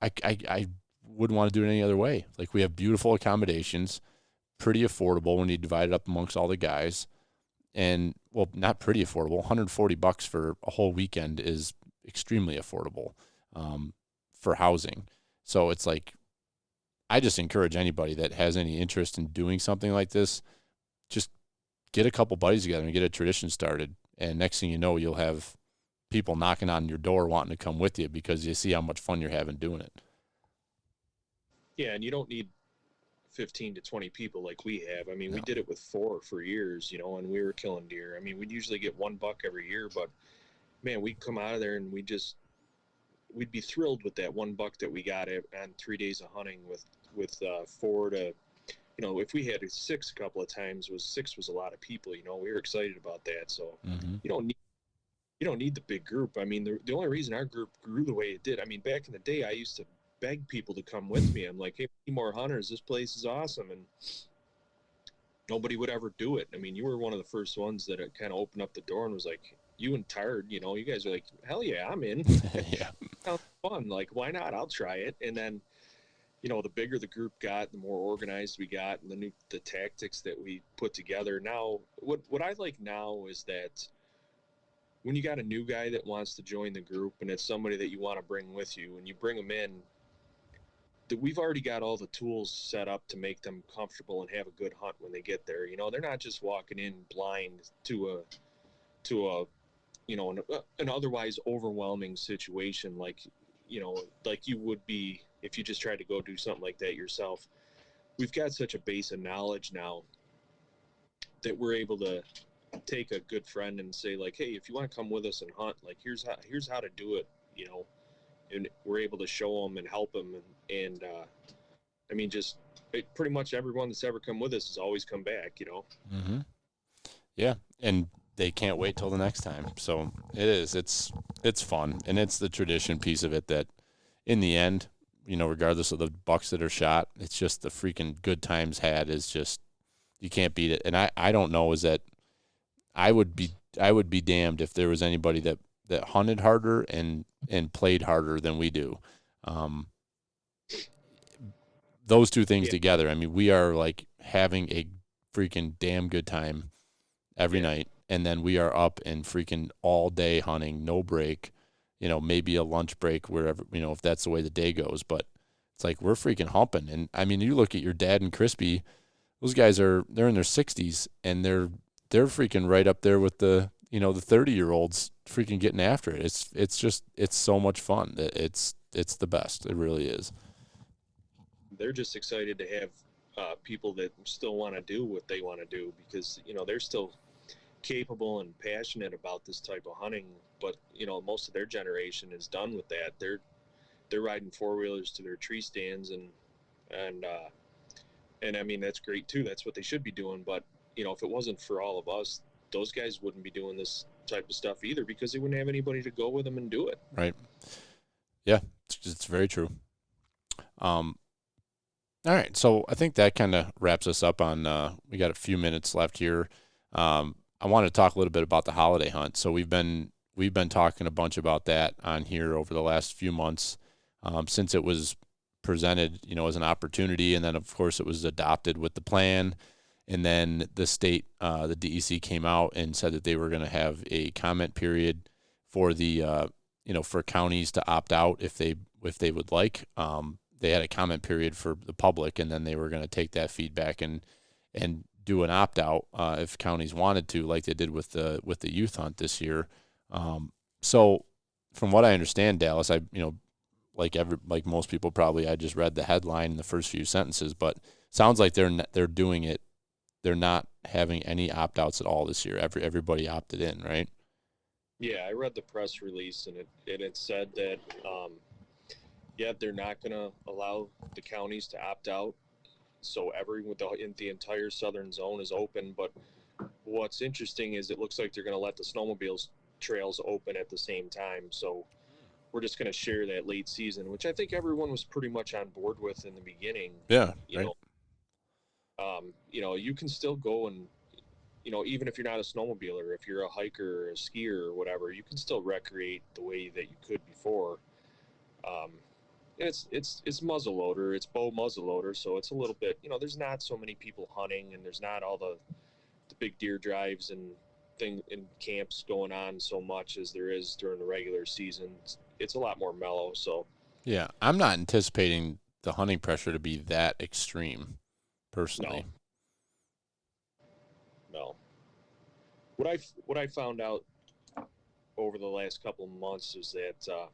I wouldn't want to do it any other way. Like, we have beautiful accommodations, pretty affordable when you divide it up amongst all the guys. And, well, not pretty affordable. $140 for a whole weekend is extremely affordable for housing. So it's like, I just encourage anybody that has any interest in doing something like this, just get a couple buddies together and get a tradition started. And next thing you know, you'll have people knocking on your door wanting to come with you because you see how much fun you're having doing it. Yeah, and you don't need 15 to 20 people like we have. I mean, No. we did it with 4 for years, and we were killing deer. I mean, we'd usually get 1 buck every year, but man, we'd come out of there and we'd be thrilled with that 1 buck that we got on 3 days of hunting with 4 to, if we had 6 a couple of times, 6 was a lot of people. We were excited about that. So you don't need the big group. I mean, the only reason our group grew the way it did, I mean, back in the day, I used to beg people to come with me. I'm like, hey, we need more hunters. This place is awesome. And nobody would ever do it. I mean, you were one of the first ones that kind of opened up the door and was like, you and Tard, you guys are like, hell yeah, I'm in. Yeah. Sounds fun. Like, why not? I'll try it. And then, the bigger the group got, the more organized we got, and the tactics that we put together. Now, what I like now is that when you got a new guy that wants to join the group and it's somebody that you want to bring with you, and you bring them in, that we've already got all the tools set up to make them comfortable and have a good hunt when they get there. They're not just walking in blind to a an otherwise overwhelming situation like you would be if you just tried to go do something like that yourself. We've got such a base of knowledge now that we're able to take a good friend and say, like, hey, if you want to come with us and hunt, like, here's how to do it, and we're able to show them and help them. And I mean, pretty much everyone that's ever come with us has always come back, Mm-hmm. Yeah. And they can't wait till the next time. So it's fun. And it's the tradition piece of it that in the end, regardless of the bucks that are shot, it's just the freaking good times had is just, you can't beat it. And I don't know, is that I would be damned if there was anybody that hunted harder and played harder than we do. Those two things together, I mean, we are like having a freaking damn good time every night. And then we are up and freaking all day hunting, no break, maybe a lunch break wherever, if that's the way the day goes. But it's like, we're freaking humping. And I mean, you look at your dad and Crispy, those guys they're in their 60s and they're freaking right up there with the 30-year-olds freaking getting after it. It's so much fun. It's the best. It really is. They're just excited to have people that still want to do what they want to do because, they're still capable and passionate about this type of hunting. But, most of their generation is done with that. They're riding 4-wheelers to their tree stands and I mean, that's great too. That's what they should be doing. But, if it wasn't for all of us, those guys wouldn't be doing this type of stuff either because they wouldn't have anybody to go with them and do it. Right. Yeah, it's very true. All right, so I think that kind of wraps us up on, we got a few minutes left here. I want to talk a little bit about the holiday hunt. So we've been talking a bunch about that on here over the last few months, since it was presented, as an opportunity. And then of course it was adopted with the plan. And then the state, the DEC came out and said that they were going to have a comment period for the, for counties to opt out if they would like. They had a comment period for the public, and then they were going to take that feedback and do an opt out if counties wanted to, like they did with the youth hunt this year. So from what I understand, Dallas, like most people probably, I just read the headline in the first few sentences, but sounds like they're doing it. They're not having any opt-outs at all this year. Everybody opted in, right? Yeah, I read the press release, and it said that they're not going to allow the counties to opt out. So the entire southern zone is open. But what's interesting is it looks like they're going to let the snowmobiles trails open at the same time. So we're just going to share that late season, which I think everyone was pretty much on board with in the beginning. Yeah, You right. know, you can still go and, even if you're not a snowmobiler, if you're a hiker or a skier or whatever, you can still recreate the way that you could before. And it's muzzleloader, it's bow muzzleloader, so it's a little bit, there's not so many people hunting, and there's not all the big deer drives and camps going on so much as there is during the regular season. It's a lot more mellow. So Yeah, I'm not anticipating the hunting pressure to be that extreme, personally. No. What I found out over the last couple of months is that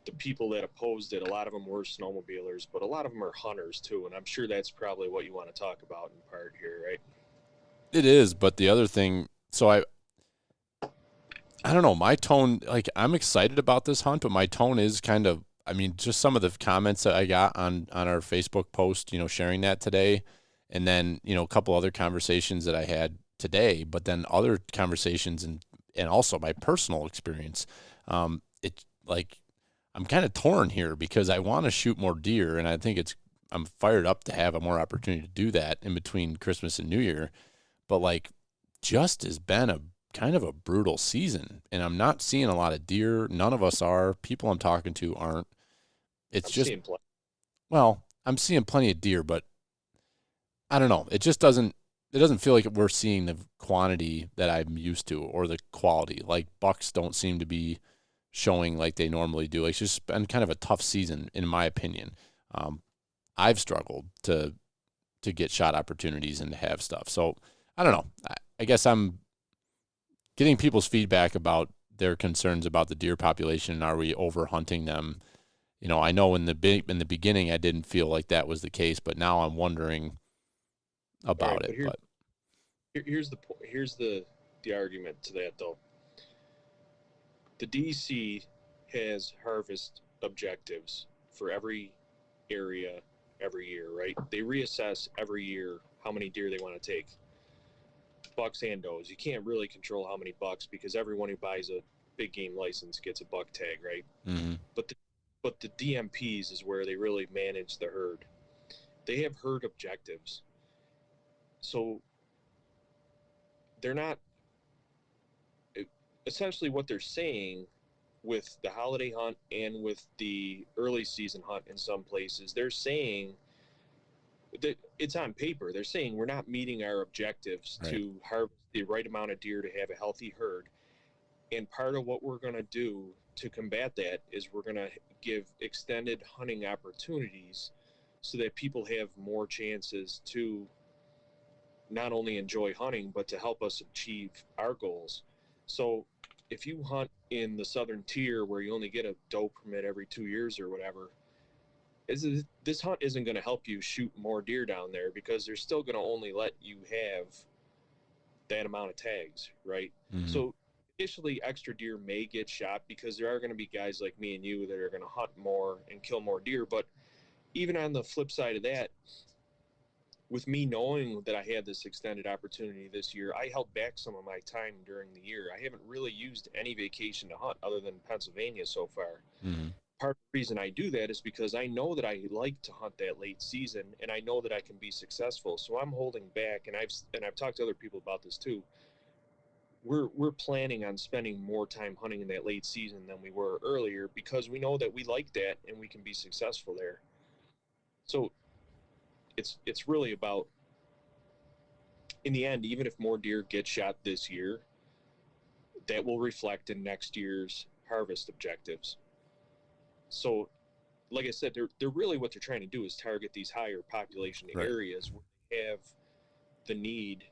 the people that opposed it, a lot of them were snowmobilers, but a lot of them are hunters too, and I'm sure that's probably what you want to talk about in part here, right? It is, but the other thing, so I don't know, my tone, like, I'm excited about this hunt, but my tone is kind of, I mean, just some of the comments that I got on our Facebook post, sharing that today, and then, a couple other conversations that I had today, but then other conversations and also my personal experience. It's like, I'm kind of torn here because I want to shoot more deer, and I think I'm fired up to have a more opportunity to do that in between Christmas and New Year. But like, just has been a kind of a brutal season, and I'm not seeing a lot of deer. None of us are. People I'm talking to aren't. It's just, well, I'm seeing plenty of deer, but I don't know. It doesn't feel like we're seeing the quantity that I'm used to or the quality. Like, bucks don't seem to be showing like they normally do. Like, it's just been kind of a tough season, in my opinion. I've struggled to get shot opportunities and to have stuff. So I don't know. I guess I'm getting people's feedback about their concerns about the deer population, and are we over hunting them? I know in the beginning I didn't feel like that was the case, but now I'm wondering about it. But here's the argument to that, though. The DC has harvest objectives for every area every year, right? They reassess every year how many deer they want to take. Bucks and does. You can't really control how many bucks because everyone who buys a big game license gets a buck tag, right? Mm-hmm. But the DMPs is where they really manage the herd. They have herd objectives. So they're not, essentially what they're saying with the holiday hunt and with the early season hunt in some places, they're saying that it's on paper. They're saying we're not meeting our objectives to harvest the right amount of deer to have a healthy herd. And part of what we're going to do to combat that is we're going to give extended hunting opportunities so that people have more chances to not only enjoy hunting, but to help us achieve our goals. So if you hunt in the southern tier where you only get a doe permit every 2 years or whatever, this hunt isn't going to help you shoot more deer down there because they're still going to only let you have that amount of tags, right? Mm-hmm. So initially extra deer may get shot because there are going to be guys like me and you that are going to hunt more and kill more deer. But even on the flip side of that, with me knowing that I had this extended opportunity this year, I held back some of my time during the year. I haven't really used any vacation to hunt other than Pennsylvania so far. Mm-hmm. Part of the reason I do that is because I know that I like to hunt that late season, and I know that I can be successful. So I'm holding back, and I've talked to other people about this too. We're planning on spending more time hunting in that late season than we were earlier because we know that we like that and we can be successful there. So it's really about, in the end, even if more deer get shot this year, that will reflect in next year's harvest objectives. So, like I said, they're really, what they're trying to do is target these higher population areas where they have the need.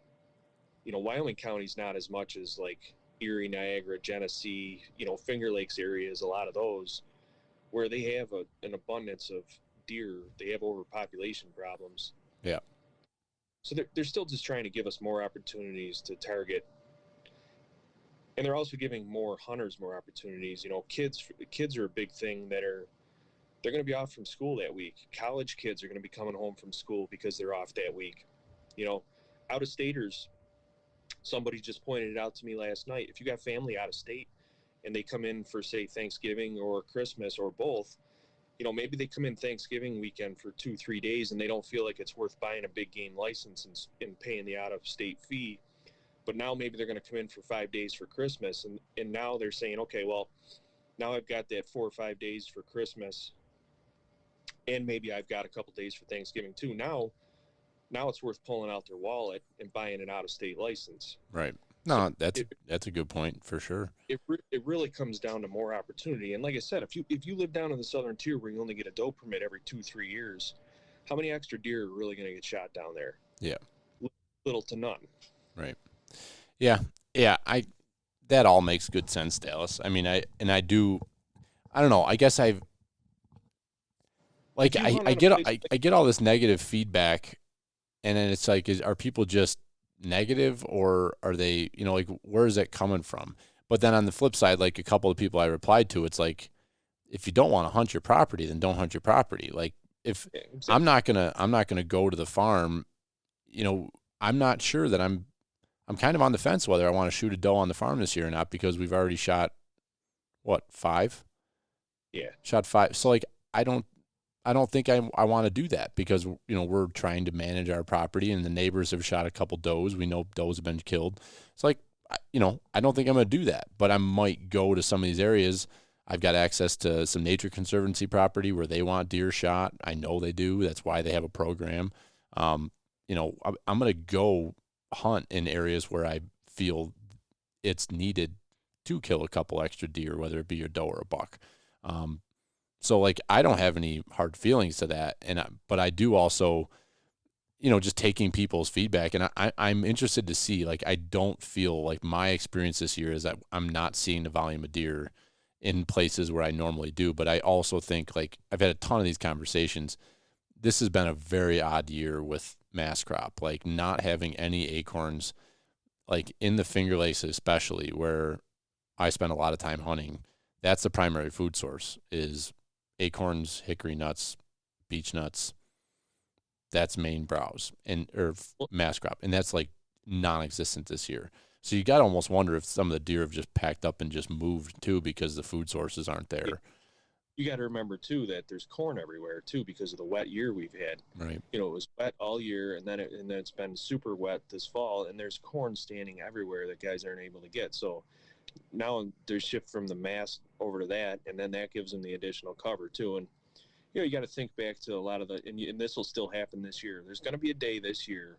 Wyoming County's not as much as like Erie, Niagara, Genesee, Finger Lakes areas, a lot of those, where they have an abundance of deer. They have overpopulation problems. Yeah. So they're still just trying to give us more opportunities to target. And they're also giving more hunters more opportunities. Kids are a big thing they're going to be off from school that week. College kids are going to be coming home from school because they're off that week. Out of staters, somebody just pointed it out to me last night. If you got family out of state and they come in for, say, Thanksgiving or Christmas or both, maybe they come in Thanksgiving weekend for 2-3 days and they don't feel like it's worth buying a big game license and paying the out of state fee. But now maybe they're going to come in for 5 days for Christmas. And now they're saying, okay, well, now I've got that 4 or 5 days for Christmas. And maybe I've got a couple days for Thanksgiving too. Now it's worth pulling out their wallet and buying an out-of-state license. Right. No, so that's a good point for sure. It really comes down to more opportunity. And like I said, if you live down in the southern tier where you only get a doe permit every 2-3 years, how many extra deer are really going to get shot down there? Yeah. Little to none. Right. Yeah. Yeah. That all makes good sense, Dallas. I mean, I don't know. I guess I get all this negative feedback, and then it's like, are people just negative, or are they, where is that coming from? But then on the flip side, like a couple of people I replied to, it's like, if you don't want to hunt your property, then don't hunt your property. Like if exactly. I'm not gonna go to the farm, I'm not sure that I'm kind of on the fence whether I want to shoot a doe on the farm this year or not, because we've already shot 5? Yeah. Shot 5. So like, I don't think I want to do that, because, we're trying to manage our property and the neighbors have shot a couple does. We know does have been killed. It's like, I don't think I'm going to do that, but I might go to some of these areas. I've got access to some Nature Conservancy property where they want deer shot. I know they do. That's why they have a program. I'm going to go hunt in areas where I feel it's needed to kill a couple extra deer, whether it be a doe or a buck. So like, I don't have any hard feelings to that. But I do also, just taking people's feedback, and I'm interested to see, like, I don't feel like my experience this year is that I'm not seeing the volume of deer in places where I normally do. But I also think, like, I've had a ton of these conversations. This has been a very odd year with mass crop, like not having any acorns, like in the Finger Lakes, especially where I spend a lot of time hunting. That's the primary food source, is acorns, hickory nuts, beech nuts. That's main browse or mass crop. And that's like non-existent this year. So you got to almost wonder if some of the deer have just packed up and just moved too, because the food sources aren't there. You got to remember too that there's corn everywhere too, because of the wet year we've had. Right. It was wet all year, and then it's been super wet this fall, and there's corn standing everywhere that guys aren't able to get. So now there's shift from the mass over to that, and then that gives them the additional cover too. And you got to think back to a lot of and this will still happen this year. There's going to be a day this year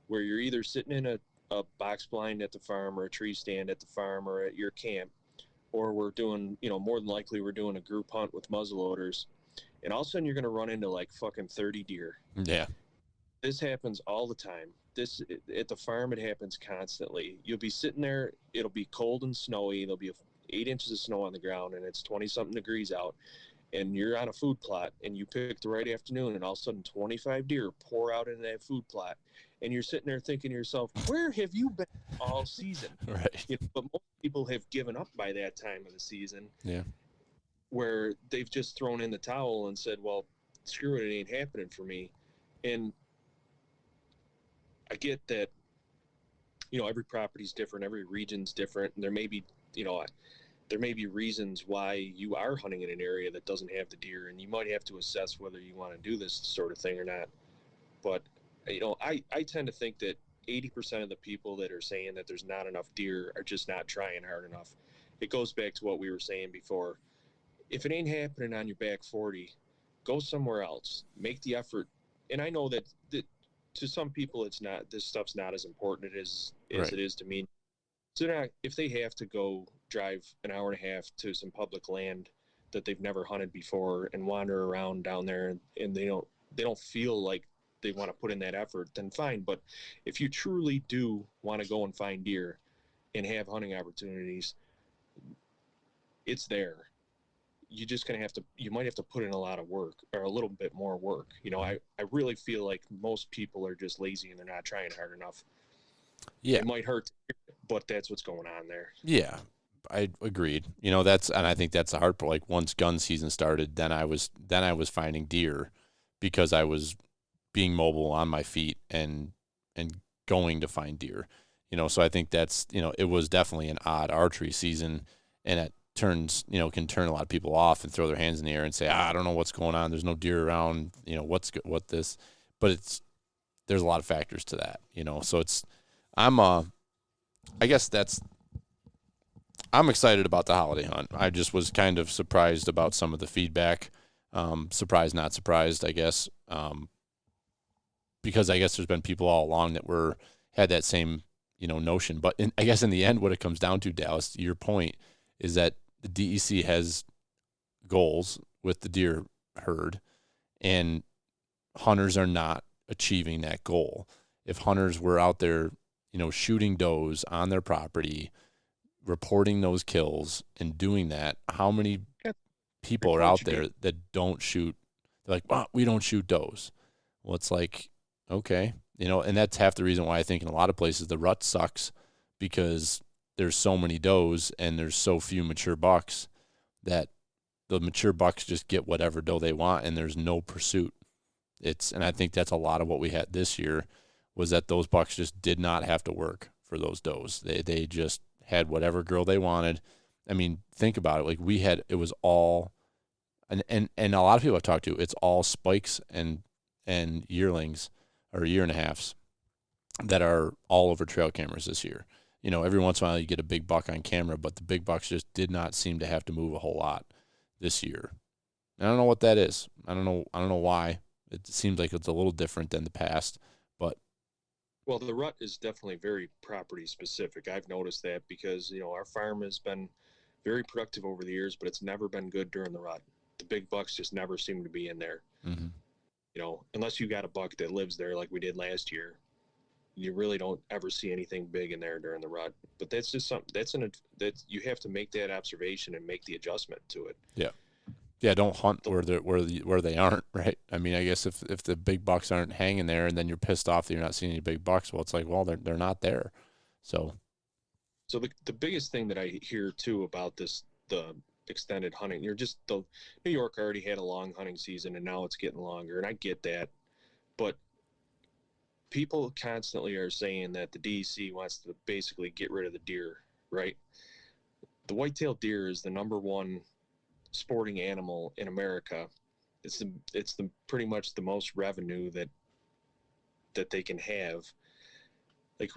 where you're either sitting in a box blind at the farm, or a tree stand at the farm, or at your camp, or we're doing, more than likely we're doing a group hunt with muzzleloaders, and all of a sudden you're going to run into like fucking 30 deer. Yeah. This happens all the time. At the farm, it happens constantly. You'll be sitting there, it'll be cold and snowy, there'll be 8 inches of snow on the ground, and it's 20-something degrees out, and you're on a food plot, and you pick the right afternoon, and all of a sudden 25 deer pour out into that food plot, and you're sitting there thinking to yourself, where have you been all season? Right. But most people have given up by that time of the season. Yeah. Where they've just thrown in the towel and said, well, screw it, it ain't happening for me. And I get that, every property's different, every region's different, and there may be reasons why you are hunting in an area that doesn't have the deer, and you might have to assess whether you want to do this sort of thing or not. But I tend to think that 80% of the people that are saying that there's not enough deer are just not trying hard enough. It goes back to what we were saying before. If it ain't happening on your back 40, go somewhere else. Make the effort. And I know that to some people, this stuff's not as important as right. It is to me. So if they have to go drive an hour and a half to some public land that they've never hunted before and wander around down there, and they don't feel like they want to put in that effort, then fine. But if you truly do want to go and find deer, and have hunting opportunities, it's there. You just gonna have to, you might have to put in a lot of work, or a little bit more work. I really feel like most people are just lazy and they're not trying hard enough. Yeah. It might hurt, but that's what's going on there. Yeah, I agreed. And I think that's the hard part. Like once gun season started, then I was finding deer because I was being mobile on my feet and going to find deer. So I think that's, it was definitely an odd archery season, and it turns, can turn a lot of people off and throw their hands in the air and say, I don't know what's going on. There's no deer around, what this, but there's a lot of factors to that, so I guess I'm excited about the holiday hunt. I just was kind of surprised about some of the feedback. Surprised, not surprised, I guess. Because I guess there's been people all along that had that same, notion. But I guess in the end, what it comes down to, Dallas, your point is that the DEC has goals with the deer herd, and hunters are not achieving that goal. If hunters were out there, shooting does on their property, reporting those kills and doing that, how many people are out there that don't shoot? They're like, well, we don't shoot does. Well, it's like, okay, and that's half the reason why I think in a lot of places the rut sucks, because there's so many does and there's so few mature bucks that the mature bucks just get whatever doe they want and there's no pursuit. And I think that's a lot of what we had this year, was that those bucks just did not have to work for those does. They just had whatever girl they wanted. I mean, think about it. Like it was all, and a lot of people I've talked to, it's all spikes and yearlings or year and a halves that are all over trail cameras this year. Every once in a while you get a big buck on camera, but the big bucks just did not seem to have to move a whole lot this year. I don't know what that is. I don't know why. It seems like it's a little different than the past, but. Well, the rut is definitely very property specific. I've noticed that because, our farm has been very productive over the years, but it's never been good during the rut. The big bucks just never seem to be in there. Mm-hmm. Unless you got a buck that lives there like we did last year, you really don't ever see anything big in there during the rut. But that's just something that you have to make that observation and make the adjustment to it. Yeah. Yeah, don't hunt where they aren't, right? I mean, I guess if the big bucks aren't hanging there, and then you're pissed off that you're not seeing any big bucks, well, it's like, well, they're not there. So the biggest thing that I hear too about the extended hunting, the New York already had a long hunting season, and now it's getting longer, and I get that, but people constantly are saying that the DEC wants to basically get rid of the deer, right? The whitetail deer is the number one sporting animal in America. It's the pretty much the most revenue that they can have. Like,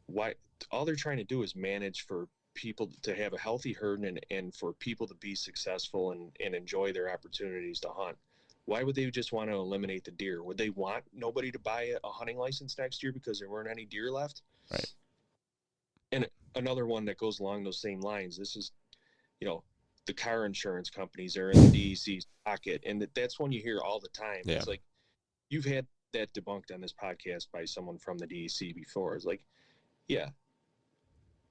why? All they're trying to do is manage for people to have a healthy herd and for people to be successful and enjoy their opportunities to hunt. Why would they just want to eliminate the deer? Would they want nobody to buy a hunting license next year because there weren't any deer left? Right. And another one that goes along those same lines, this is, the car insurance companies are in the DEC's pocket, and that's one you hear all the time. Yeah. It's like, you've had that debunked on this podcast by someone from the DEC before. It's like, yeah,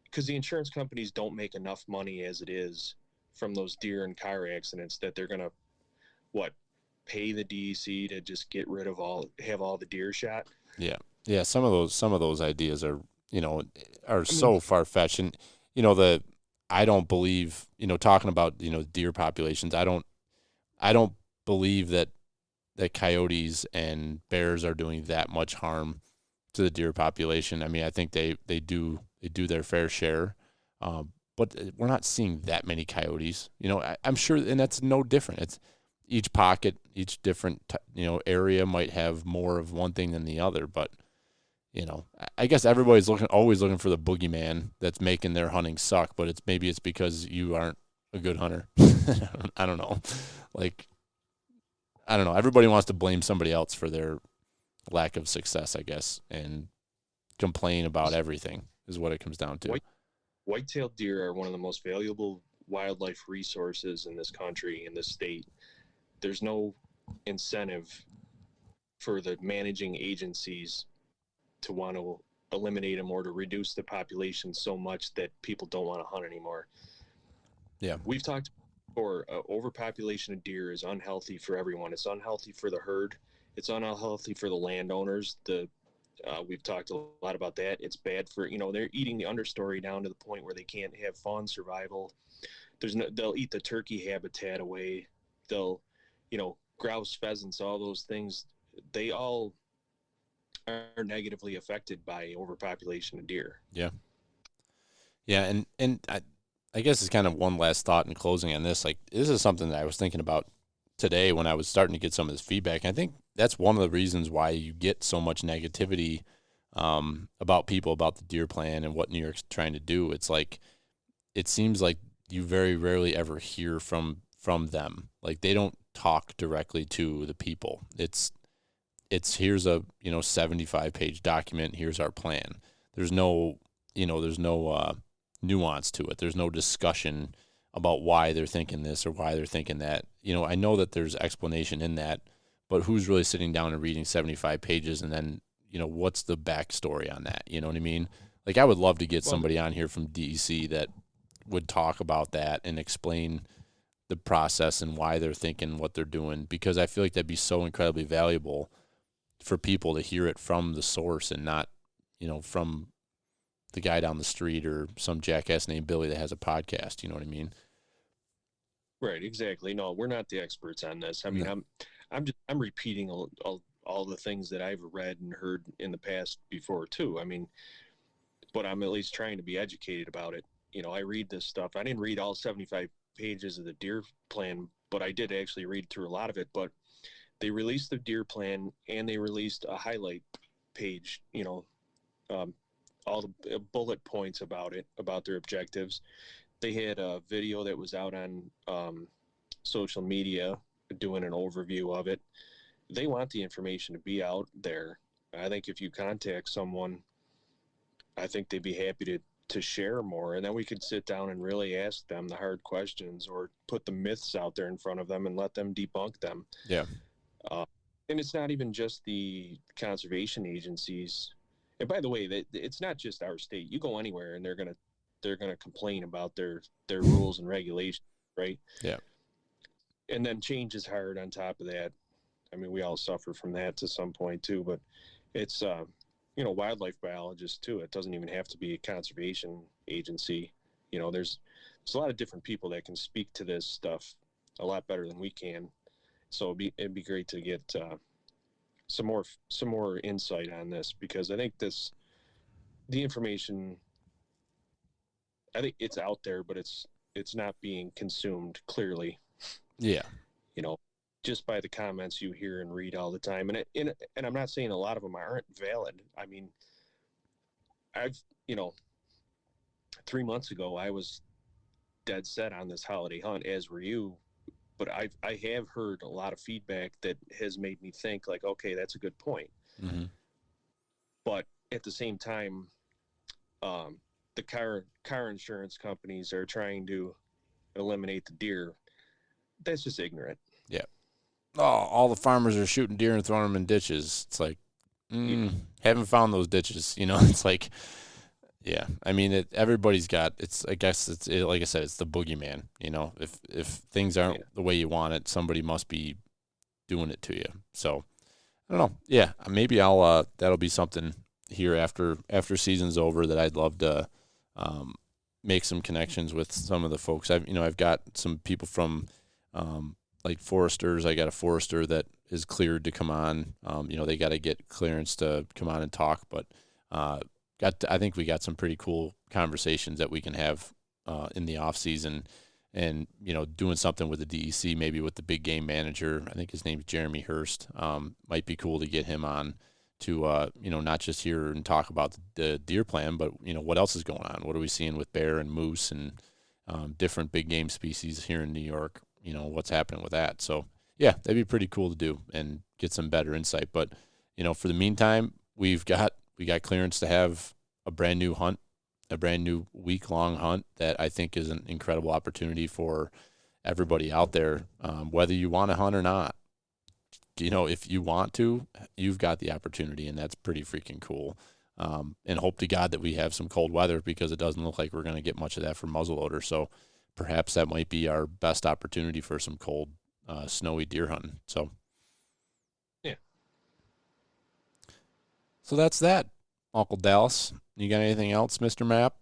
because the insurance companies don't make enough money as it is from those deer and car accidents that they're gonna pay the DEC to just get rid of have all the deer shot. Yeah. Some of those ideas are so far fetched, and I don't believe, talking about, deer populations, I don't believe that coyotes and bears are doing that much harm to the deer population. I mean, I think they do their fair share, but we're not seeing that many coyotes. I'm sure, and that's no different. It's each pocket, each different area might have more of one thing than the other, but I guess everybody's always looking for the boogeyman that's making their hunting suck, but maybe it's because you aren't a good hunter. I don't know. Like, I don't know. Everybody wants to blame somebody else for their lack of success, I guess, and complain about everything is what it comes down to. Whitetail deer are one of the most valuable wildlife resources in this country, in this state. There's no incentive for the managing agencies to want to eliminate them or to reduce the population so much that people don't want to hunt anymore. Yeah. We've talked before, overpopulation of deer is unhealthy for everyone. It's unhealthy for the herd. It's unhealthy for the landowners. We've talked a lot about that. It's bad for, they're eating the understory down to the point where they can't have fawn survival. They'll eat the turkey habitat away. They'll, grouse, pheasants, all those things. They all are negatively affected by overpopulation of deer. Yeah. Yeah. And I guess it's kind of one last thought in closing on this. Like, this is something that I was thinking about today when I was starting to get some of this feedback. And I think that's one of the reasons why you get so much negativity about people, about the deer plan and what New York's trying to do. It's like, it seems like you very rarely ever hear from them. Like, they don't talk directly to the people. It's here's a 75-page document. Here's our plan. There's no nuance to it. There's no discussion about why they're thinking this or why they're thinking that. I know that there's explanation in that, but who's really sitting down and reading 75 pages and then what's the backstory on that? You know what I mean? Like, I would love to get somebody on here from DEC that would talk about that and explain the process and why they're thinking what they're doing, because I feel like that'd be so incredibly valuable for people to hear it from the source and not, from the guy down the street or some jackass named Billy that has a podcast. You know what I mean? Right. Exactly. No, we're not the experts on this. I mean, No. I'm repeating all the things that I've read and heard in the past before too. I mean, but I'm at least trying to be educated about it. I read this stuff. I didn't read all 75 pages of the deer plan, but I did actually read through a lot of it. But they released the deer plan and they released a highlight page, all the bullet points about it, about their objectives. They had a video that was out on social media doing an overview of it. They want the information to be out there. I think if you contact someone, I think they'd be happy to share more, and then we could sit down and really ask them the hard questions or put the myths out there in front of them and let them debunk them. Yeah. And it's not even just the conservation agencies. And by the way, it's not just our state. You go anywhere and they're gonna complain about their rules and regulations, right? Yeah. And then change is hard on top of that. I mean, we all suffer from that to some point too, but it's wildlife biologists too. It doesn't even have to be a conservation agency. There's a lot of different people that can speak to this stuff a lot better than we can. So it'd be great to get some more insight on this, because I think the information, I think it's out there, but it's not being consumed clearly. Yeah. Just by the comments you hear and read all the time. And I'm not saying a lot of them aren't valid. I mean, I've 3 months ago, I was dead set on this holiday hunt, as were you. But I have heard a lot of feedback that has made me think, like, okay, that's a good point. Mm-hmm. But at the same time, the car insurance companies are trying to eliminate the deer. That's just ignorant. Yeah. Oh, all the farmers are shooting deer and throwing them in ditches. It's like, haven't found those ditches. It's like, yeah. I mean, everybody's got. I guess like I said, it's the boogeyman. If things aren't the way you want it, somebody must be doing it to you. So I don't know. Yeah, maybe I'll. That'll be something here after season's over that I'd love to make some connections with some of the folks. I've got some people from like foresters. I got a forester that is cleared to come on. They got to get clearance to come on and talk, but I think we got some pretty cool conversations that we can have in the off season, and doing something with the DEC, maybe with the big game manager. I think his name's Jeremy Hurst. Might be cool to get him on to not just hear and talk about the deer plan, but what else is going on? What are we seeing with bear and moose and different big game species here in New York? What's happening with that? So yeah, that'd be pretty cool to do and get some better insight. But for the meantime, we got clearance to have a brand new hunt, a brand new week-long hunt that I think is an incredible opportunity for everybody out there, whether you want to hunt or not. If you want to, you've got the opportunity, and that's pretty freaking cool. and hope to God that we have some cold weather, because it doesn't look like we're going to get much of that from muzzleloader. So perhaps that might be our best opportunity for some cold, snowy deer hunting. So, yeah. So that's that, Uncle Dallas. You got anything else, Mr. Map?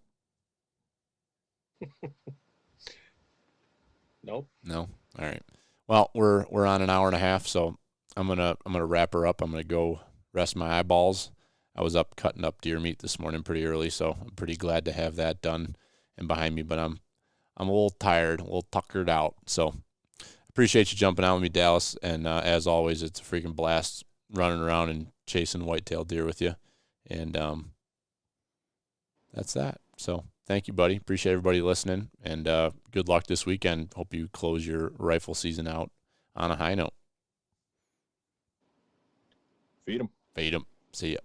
Nope. No. All right. Well, we're on an hour and a half, so I'm gonna wrap her up. I'm gonna go rest my eyeballs. I was up cutting up deer meat this morning pretty early, so I'm pretty glad to have that done and behind me. But I'm a little tired, a little tuckered out. So appreciate you jumping on with me, Dallas. And as always, it's a freaking blast running around and chasing whitetail deer with you. And that's that. So thank you, buddy. Appreciate everybody listening. And good luck this weekend. Hope you close your rifle season out on a high note. Feed 'em. Feed 'em. See ya.